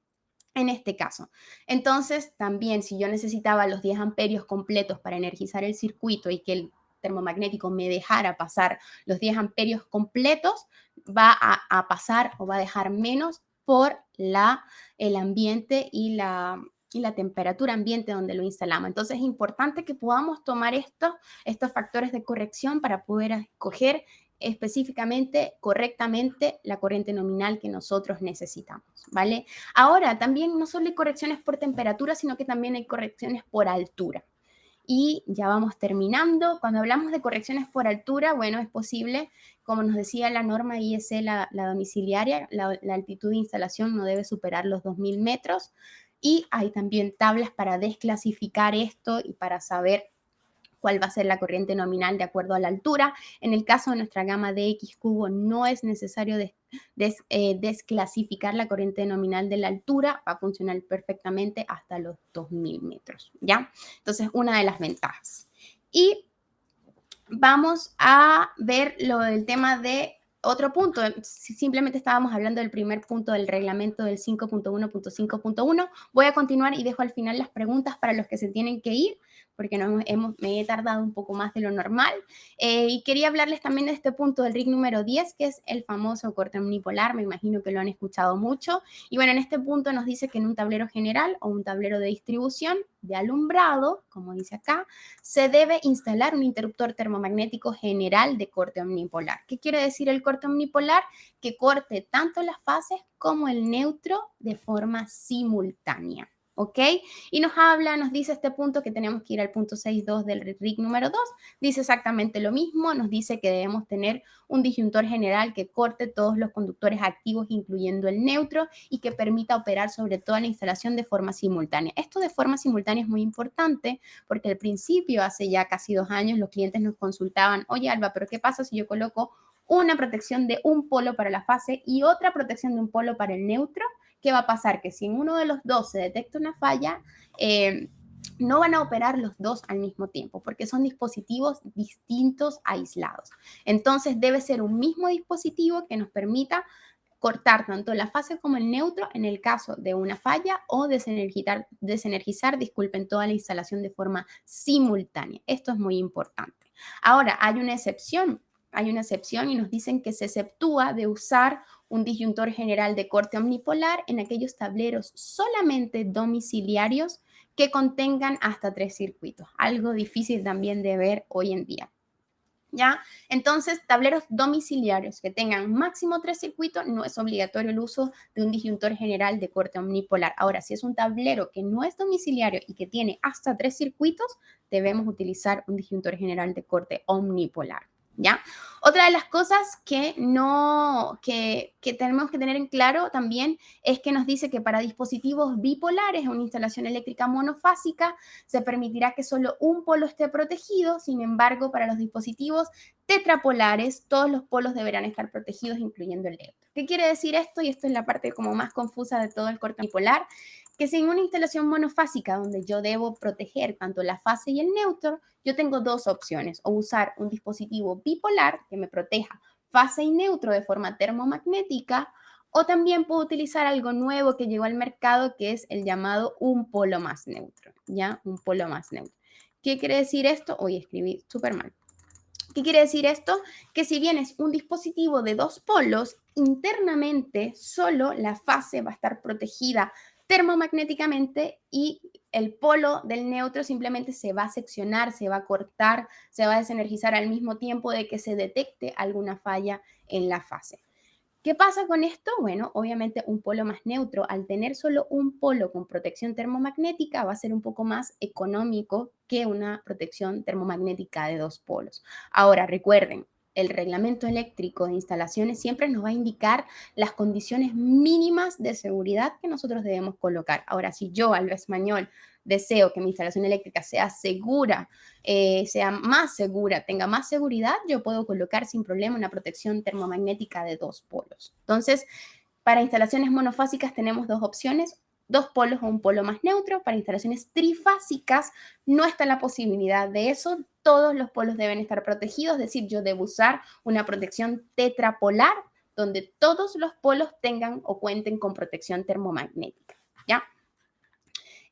en este caso. Entonces, también si yo necesitaba los 10 amperios completos para energizar el circuito y que el termomagnético me dejara pasar los 10 amperios completos, va a pasar o va a dejar menos por el ambiente y la temperatura ambiente donde lo instalamos. Entonces es importante que podamos tomar estos factores de corrección para poder escoger específicamente, correctamente, la corriente nominal que nosotros necesitamos, ¿vale? Ahora, también no solo hay correcciones por temperatura, sino que también hay correcciones por altura. Y ya vamos terminando. Cuando hablamos de correcciones por altura, bueno, es posible, como nos decía la norma IEC, la domiciliaria, la altitud de instalación no debe superar los 2.000 metros. Y hay también tablas para desclasificar esto y para saber cuál va a ser la corriente nominal de acuerdo a la altura. En el caso de nuestra gama de X cubo no es necesario desclasificar la corriente nominal de la altura, va a funcionar perfectamente hasta los 2.000 metros, ¿ya? Entonces, una de las ventajas. Y vamos a ver lo del tema de otro punto. Simplemente estábamos hablando del primer punto del reglamento del 5.1.5.1. Voy a continuar y dejo al final las preguntas para los que se tienen que ir, porque me he tardado un poco más de lo normal. Y quería hablarles también de este punto del RIC número 10, que es el famoso corte omnipolar. Me imagino que lo han escuchado mucho. Y bueno, en este punto nos dice que en un tablero general o un tablero de distribución de alumbrado, como dice acá, se debe instalar un interruptor termomagnético general de corte omnipolar. ¿Qué quiere decir el corte omnipolar? Que corte tanto las fases como el neutro de forma simultánea. ¿Ok? Y nos dice este punto que tenemos que ir al punto 6.2 del RIC número 2. Dice exactamente lo mismo, nos dice que debemos tener un disyuntor general que corte todos los conductores activos, incluyendo el neutro, y que permita operar sobre toda la instalación de forma simultánea. Esto de forma simultánea es muy importante porque al principio, hace ya casi 2 años, los clientes nos consultaban, oye Alba, pero ¿qué pasa si yo coloco una protección de un polo para la fase y otra protección de un polo para el neutro? ¿Qué va a pasar? Que si en uno de los dos se detecta una falla, no van a operar los dos al mismo tiempo porque son dispositivos distintos, aislados. Entonces debe ser un mismo dispositivo que nos permita cortar tanto la fase como el neutro en el caso de una falla o desenergizar, disculpen, toda la instalación de forma simultánea. Esto es muy importante. Ahora, hay una excepción y nos dicen que se exceptúa de usar un disyuntor general de corte omnipolar en aquellos tableros solamente domiciliarios que contengan hasta 3 circuitos, algo difícil también de ver hoy en día. ¿Ya? Entonces, tableros domiciliarios que tengan máximo 3 circuitos, no es obligatorio el uso de un disyuntor general de corte omnipolar. Ahora, si es un tablero que no es domiciliario y que tiene hasta 3 circuitos, debemos utilizar un disyuntor general de corte omnipolar. ¿Ya? Otra de las cosas que tenemos que tener en claro también es que nos dice que para dispositivos bipolares, una instalación eléctrica monofásica, se permitirá que solo un polo esté protegido. Sin embargo, para los dispositivos tetrapolares, todos los polos deberán estar protegidos, incluyendo el neutro. ¿Qué quiere decir esto? Y esto es la parte como más confusa de todo el corte bipolar, que si en una instalación monofásica donde yo debo proteger tanto la fase y el neutro, yo tengo dos opciones: o usar un dispositivo bipolar que me proteja fase y neutro de forma termomagnética, o también puedo utilizar algo nuevo que llegó al mercado, que es el llamado un polo más neutro, ¿ya? Un polo más neutro. ¿Qué quiere decir esto? Hoy escribí súper mal. ¿Qué quiere decir esto? Que si bien es un dispositivo de dos polos, internamente solo la fase va a estar protegida termomagnéticamente y el polo del neutro simplemente se va a seccionar, se va a cortar, se va a desenergizar al mismo tiempo de que se detecte alguna falla en la fase. ¿Qué pasa con esto? Bueno, obviamente un polo más neutro, al tener solo un polo con protección termomagnética, va a ser un poco más económico que una protección termomagnética de dos polos. Ahora, recuerden, el reglamento eléctrico de instalaciones siempre nos va a indicar las condiciones mínimas de seguridad que nosotros debemos colocar. Ahora, si yo, Alba Español, deseo que mi instalación eléctrica sea segura, sea más segura, tenga más seguridad, yo puedo colocar sin problema una protección termomagnética de dos polos. Entonces, para instalaciones monofásicas tenemos dos opciones: dos polos o un polo más neutro. Para instalaciones trifásicas no está la posibilidad de eso. Todos los polos deben estar protegidos, es decir, yo debo usar una protección tetrapolar donde todos los polos tengan o cuenten con protección termomagnética, ¿ya?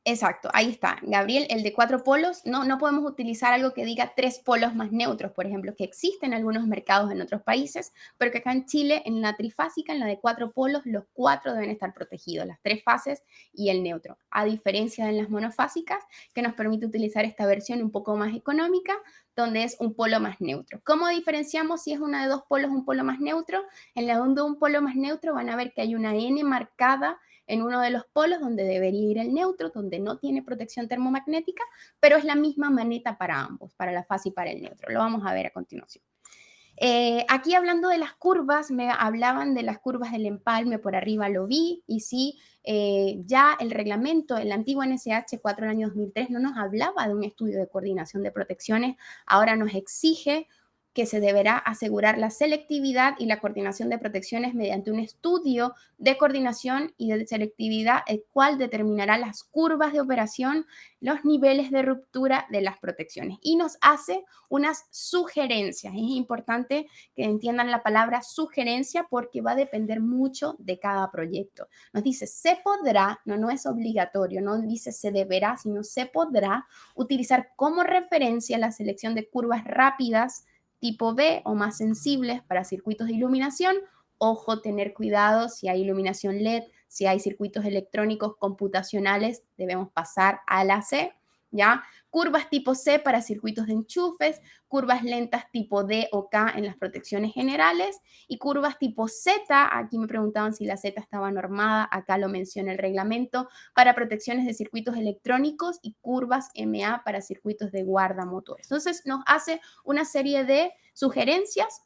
Exacto, ahí está. Gabriel, el de cuatro polos, no podemos utilizar algo que diga tres polos más neutros, por ejemplo, que existen en algunos mercados en otros países, pero que acá en Chile, en la trifásica, en la de cuatro polos, los cuatro deben estar protegidos, las tres fases y el neutro, a diferencia de las monofásicas, que nos permite utilizar esta versión un poco más económica, donde es un polo más neutro. ¿Cómo diferenciamos si es una de dos polos, un polo más neutro? En la de un polo más neutro van a ver que hay una N marcada en uno de los polos donde debería ir el neutro, donde no tiene protección termomagnética, pero es la misma maneta para ambos, para la fase y para el neutro. Lo vamos a ver a continuación. Aquí hablando de las curvas, me hablaban de las curvas del empalme, por arriba lo vi, y sí, ya el reglamento, el antiguo NSH 4 del año 2003, no nos hablaba de un estudio de coordinación de protecciones, ahora nos exige que se deberá asegurar la selectividad y la coordinación de protecciones mediante un estudio de coordinación y de selectividad, el cual determinará las curvas de operación, los niveles de ruptura de las protecciones y nos hace unas sugerencias. Es importante que entiendan la palabra sugerencia porque va a depender mucho de cada proyecto. Nos dice se podrá, no es obligatorio, no dice se deberá, sino se podrá utilizar como referencia la selección de curvas rápidas tipo B o más sensibles para circuitos de iluminación. Ojo, tener cuidado si hay iluminación LED, si hay circuitos electrónicos computacionales, debemos pasar a la C, ¿ya? Curvas tipo C para circuitos de enchufes, curvas lentas tipo D o K en las protecciones generales y curvas tipo Z, aquí me preguntaban si la Z estaba normada, acá lo menciona el reglamento, para protecciones de circuitos electrónicos y curvas MA para circuitos de guardamotores. Entonces nos hace una serie de sugerencias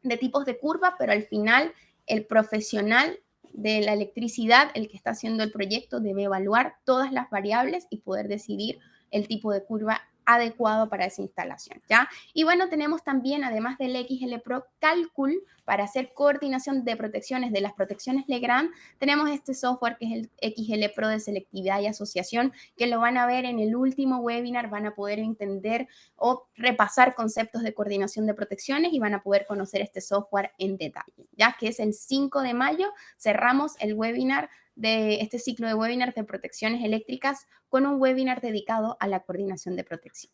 de tipos de curva, pero al final el profesional de la electricidad, el que está haciendo el proyecto, debe evaluar todas las variables y poder decidir el tipo de curva adecuado para esa instalación, ¿ya? Y bueno, tenemos también, además del XL Pro Calcul, para hacer coordinación de protecciones, de las protecciones Legrand, tenemos este software que es el XL Pro de selectividad y asociación, que lo van a ver en el último webinar, van a poder entender o repasar conceptos de coordinación de protecciones y van a poder conocer este software en detalle, ya que es el 5 de mayo, cerramos el webinar de este ciclo de webinars de protecciones eléctricas con un webinar dedicado a la coordinación de protección.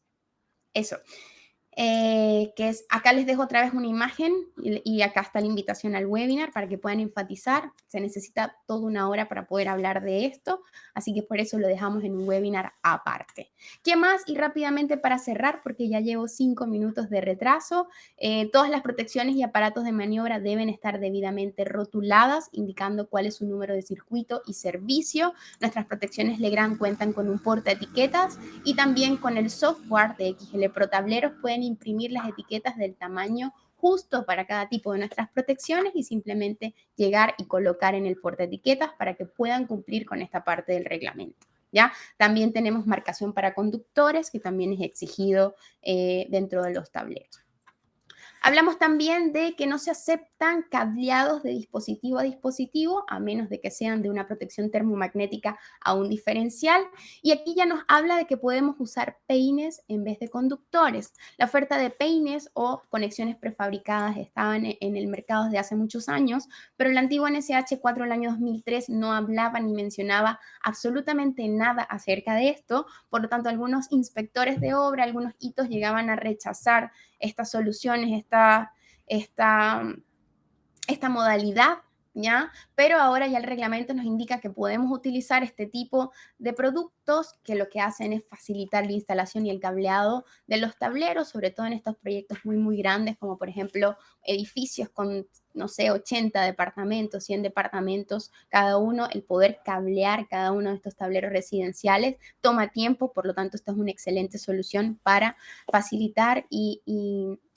Eso. Que es, acá les dejo otra vez una imagen y acá está la invitación al webinar para que puedan enfatizar. Se necesita toda una hora para poder hablar de esto, así que por eso lo dejamos en un webinar aparte. ¿Qué más? Y rápidamente para cerrar, porque ya llevo 5 minutos de retraso, todas las protecciones y aparatos de maniobra deben estar debidamente rotuladas, indicando cuál es su número de circuito y servicio. Nuestras protecciones Legrand cuentan con un portaetiquetas y también con el software de XL Pro Tableros pueden imprimir las etiquetas del tamaño justo para cada tipo de nuestras protecciones y simplemente llegar y colocar en el portaetiquetas para que puedan cumplir con esta parte del reglamento. ¿Ya? También tenemos marcación para conductores, que también es exigido dentro de los tableros. Hablamos también de que no se aceptan cableados de dispositivo a dispositivo, a menos de que sean de una protección termomagnética a un diferencial. Y aquí ya nos habla de que podemos usar peines en vez de conductores. La oferta de peines o conexiones prefabricadas estaban en el mercado desde hace muchos años, pero la antigua NSH 4 del año 2003 no hablaba ni mencionaba absolutamente nada acerca de esto. Por lo tanto, algunos inspectores de obra, algunos hitos llegaban a rechazar estas soluciones, esta modalidad, ¿ya? Pero ahora ya el reglamento nos indica que podemos utilizar este tipo de productos que lo que hacen es facilitar la instalación y el cableado de los tableros, sobre todo en estos proyectos muy, muy grandes, como por ejemplo edificios con, no sé, 80 departamentos, 100 departamentos, cada uno, el poder cablear cada uno de estos tableros residenciales toma tiempo, por lo tanto, esta es una excelente solución para facilitar y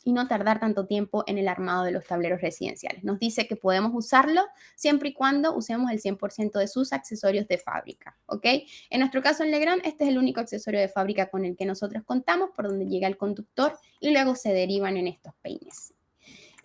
no tardar tanto tiempo en el armado de los tableros residenciales. Nos dice que podemos usarlo siempre y cuando usemos el 100% de sus accesorios de fábrica, ¿ok? En nuestro caso en Legrand, este es el único accesorio de fábrica con el que nosotros contamos, por donde llega el conductor y luego se derivan en estos peines.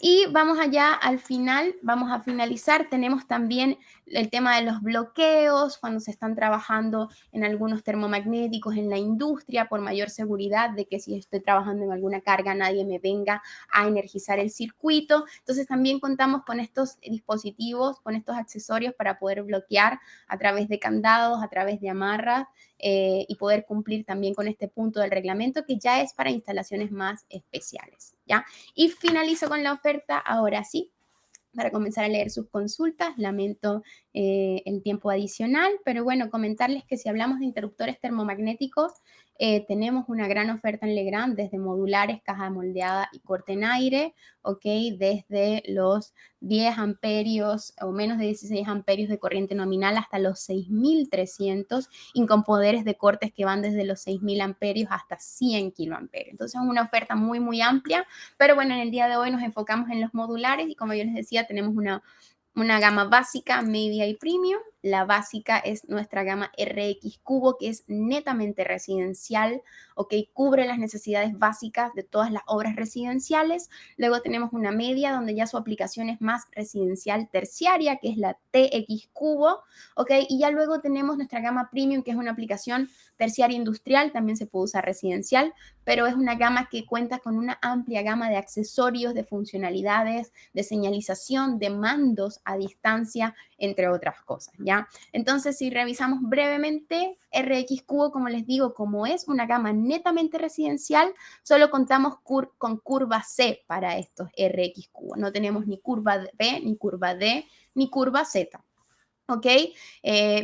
Y vamos allá al final, vamos a finalizar. Tenemos también el tema de los bloqueos, cuando se están trabajando en algunos termomagnéticos en la industria, por mayor seguridad de que si estoy trabajando en alguna carga nadie me venga a energizar el circuito. Entonces también contamos con estos dispositivos, con estos accesorios para poder bloquear a través de candados, a través de amarras y poder cumplir también con este punto del reglamento que ya es para instalaciones más especiales, ¿ya? Y finalizo con la oferta, ahora sí, para comenzar a leer sus consultas. Lamento el tiempo adicional, pero bueno, comentarles que si hablamos de interruptores termomagnéticos, tenemos una gran oferta en Legrand, desde modulares, caja moldeada y corte en aire, ¿ok? Desde los 10 amperios o menos de 16 amperios de corriente nominal hasta los 6.300 y con poderes de cortes que van desde los 6.000 amperios hasta 100 kiloamperios. Entonces es una oferta muy, muy amplia, pero bueno, en el día de hoy nos enfocamos en los modulares y como yo les decía, tenemos una gama básica, media y premium. La básica es nuestra gama RX Cubo, que es netamente residencial, ¿ok? Cubre las necesidades básicas de todas las obras residenciales. Luego tenemos una media, donde ya su aplicación es más residencial terciaria, que es la TX Cubo, ¿ok? Y ya luego tenemos nuestra gama premium, que es una aplicación terciaria industrial, también se puede usar residencial, pero es una gama que cuenta con una amplia gama de accesorios, de funcionalidades, de señalización, de mandos a distancia, entre otras cosas, ¿ya? Entonces, si revisamos brevemente, RX Cubo, como les digo, como es una gama netamente residencial, solo contamos con curva C para estos RX Cubo. No tenemos ni curva B, ni curva D, ni curva Z. ¿Ok?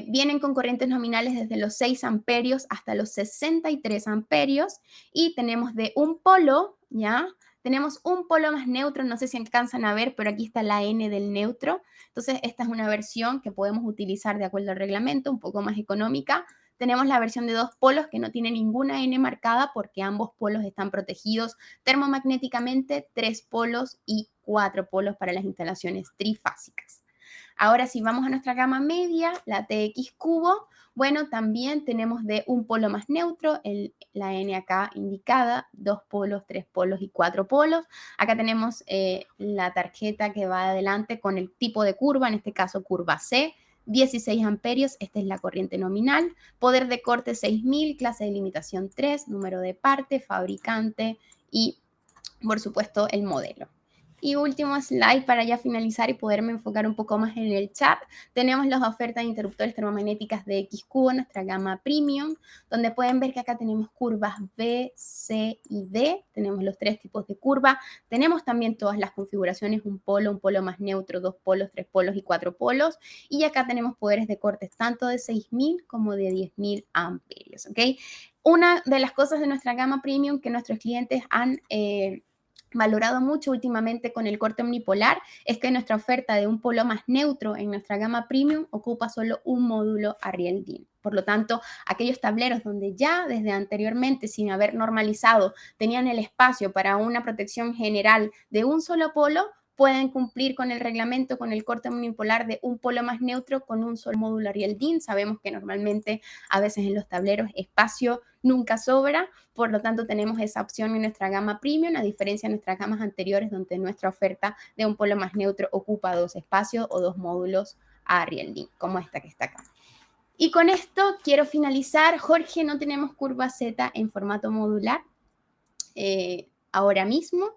Vienen con corrientes nominales desde los 6 amperios hasta los 63 amperios y tenemos de un polo, ¿ya? Tenemos un polo más neutro, no sé si alcanzan a ver, pero aquí está la N del neutro. Entonces, esta es una versión que podemos utilizar de acuerdo al reglamento, un poco más económica. Tenemos la versión de 2 polos que no tiene ninguna N marcada porque ambos polos están protegidos termomagnéticamente, 3 polos y 4 polos para las instalaciones trifásicas. Ahora, si vamos a nuestra gama media, la TX Cubo, bueno, también tenemos de un polo más neutro, la N acá indicada, 2 polos, 3 polos y 4 polos. Acá tenemos la tarjeta que va adelante con el tipo de curva, en este caso curva C, 16 amperios, esta es la corriente nominal, poder de corte 6000, clase de limitación 3, número de parte, fabricante y, por supuesto, el modelo. Y último slide para ya finalizar y poderme enfocar un poco más en el chat. Tenemos las ofertas de interruptores termomagnéticas de XQ, nuestra gama premium, donde pueden ver que acá tenemos curvas B, C y D. Tenemos los 3 tipos de curva. Tenemos también todas las configuraciones, un polo más neutro, 2 polos, 3 polos y 4 polos. Y acá tenemos poderes de cortes tanto de 6000 como de 10.000 amperios, ¿ok? Una de las cosas de nuestra gama premium que nuestros clientes han valorado mucho últimamente con el corte omnipolar es que nuestra oferta de un polo más neutro en nuestra gama premium ocupa solo un módulo Ariel DIN. Por lo tanto, aquellos tableros donde ya desde anteriormente, sin haber normalizado, tenían el espacio para una protección general de un solo polo, pueden cumplir con el reglamento, con el corte omnipolar de un polo más neutro con un solo módulo Ariel DIN. Sabemos que normalmente a veces en los tableros espacio nunca sobra, por lo tanto tenemos esa opción en nuestra gama premium, a diferencia de nuestras gamas anteriores donde nuestra oferta de un polo más neutro ocupa 2 espacios o 2 módulos Ariel DIN, como esta que está acá. Y con esto quiero finalizar. Jorge, no tenemos curva Z en formato modular ahora mismo,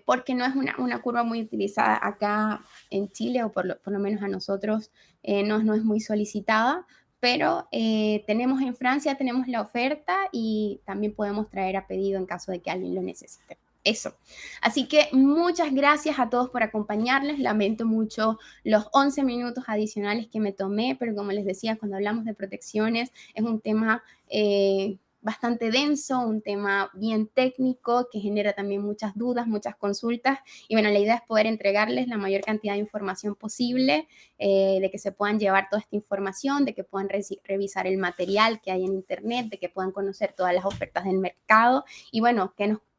porque no es una curva muy utilizada acá en Chile, o por lo menos a nosotros no es muy solicitada, pero tenemos en Francia, tenemos la oferta y también podemos traer a pedido en caso de que alguien lo necesite. Eso. Así que muchas gracias a todos por acompañarles. Lamento mucho los 11 minutos adicionales que me tomé, pero como les decía, cuando hablamos de protecciones es un tema bastante denso, un tema bien técnico que genera también muchas dudas, muchas consultas. Y bueno, la idea es poder entregarles la mayor cantidad de información posible, de que se puedan llevar toda esta información, de que puedan revisar el material que hay en internet, de que puedan conocer todas las ofertas del mercado y bueno,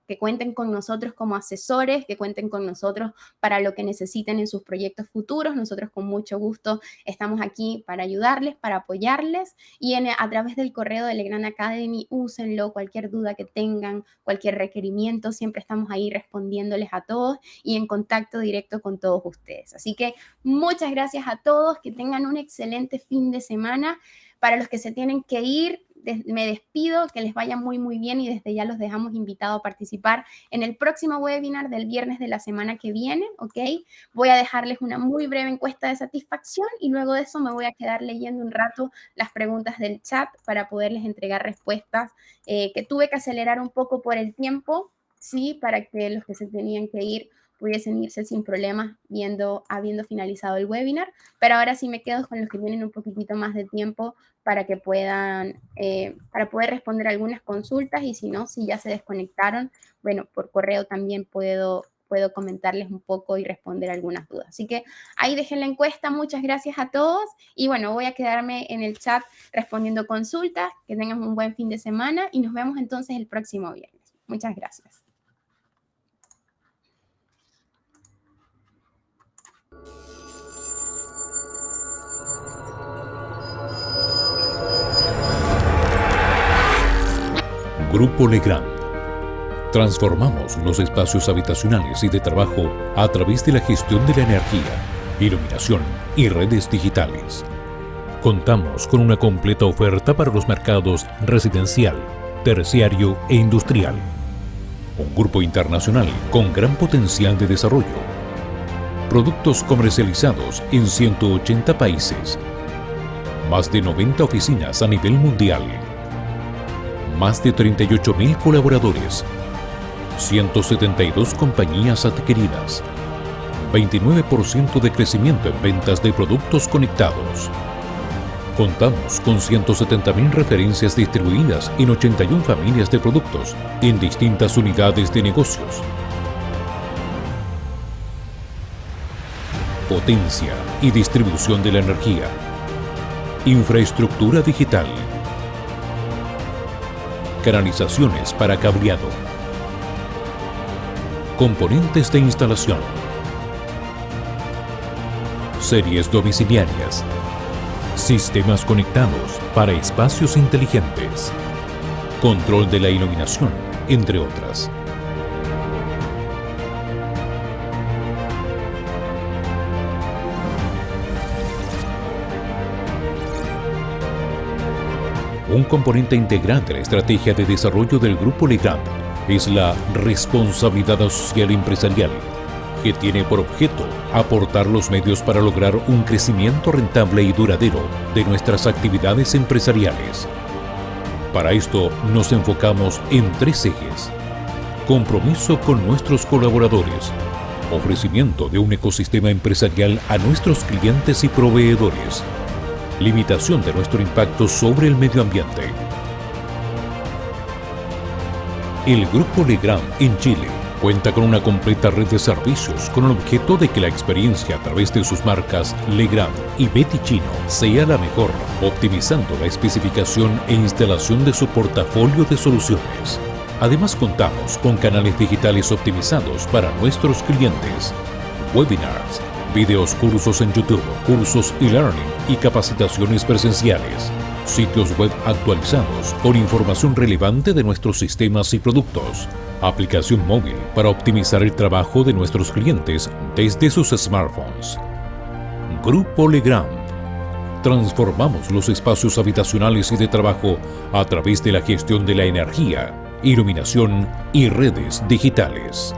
que cuenten con nosotros como asesores, que cuenten con nosotros para lo que necesiten en sus proyectos futuros. Nosotros con mucho gusto estamos aquí para ayudarles, para apoyarles y a través del correo de Legrand Academy, úsenlo, cualquier duda que tengan, cualquier requerimiento, siempre estamos ahí respondiéndoles a todos y en contacto directo con todos ustedes. Así que muchas gracias a todos, que tengan un excelente fin de semana. Para los que se tienen que ir, me despido, que les vaya muy bien y desde ya los dejamos invitados a participar en el próximo webinar del viernes de la semana que viene, ¿ok? Voy a dejarles una muy breve encuesta de satisfacción y luego de eso me voy a quedar leyendo un rato las preguntas del chat para poderles entregar respuestas que tuve que acelerar un poco por el tiempo, sí, para que los que se tenían que ir pudiesen irse sin problemas habiendo finalizado el webinar, pero ahora sí me quedo con los que tienen un poquitito más de tiempo para que puedan, para poder responder algunas consultas y si no, si ya se desconectaron, bueno, por correo también puedo comentarles un poco y responder algunas dudas. Así que ahí dejen la encuesta, muchas gracias a todos y bueno, voy a quedarme en el chat respondiendo consultas, que tengan un buen fin de semana y nos vemos entonces el próximo viernes. Muchas gracias. Grupo Legrand. Transformamos los espacios habitacionales y de trabajo a través de la gestión de la energía, iluminación y redes digitales. Contamos con una completa oferta para los mercados residencial, terciario e industrial. Un grupo internacional con gran potencial de desarrollo. Productos comercializados en 180 países. Más de 90 oficinas a nivel mundial. Más de 38.000 colaboradores, 172 compañías adquiridas, 29% de crecimiento en ventas de productos conectados. Contamos con 170.000 referencias distribuidas en 81 familias de productos en distintas unidades de negocios. Potencia y distribución de la energía. Infraestructura digital. Canalizaciones para cableado. Componentes de instalación. series domiciliarias, sistemas conectados para espacios inteligentes, control de la iluminación, entre otras. Un componente integral de la estrategia de desarrollo del Grupo Legrand es la responsabilidad social empresarial, que tiene por objeto aportar los medios para lograr un crecimiento rentable y duradero de nuestras actividades empresariales. Para esto nos enfocamos en 3 ejes: compromiso con nuestros colaboradores, ofrecimiento de un ecosistema empresarial a nuestros clientes y proveedores, limitación de nuestro impacto sobre el medio ambiente. El Grupo Legrand en Chile cuenta con una completa red de servicios con el objeto de que la experiencia a través de sus marcas Legrand y Betty Chino sea la mejor, optimizando la especificación e instalación de su portafolio de soluciones. Además, contamos con canales digitales optimizados para nuestros clientes, webinars, videos, cursos en YouTube, cursos e-learning y capacitaciones presenciales, sitios web actualizados con información relevante de nuestros sistemas y productos, aplicación móvil para optimizar el trabajo de nuestros clientes desde sus smartphones. Grupo Legrand. Transformamos los espacios habitacionales y de trabajo a través de la gestión de la energía, iluminación y redes digitales.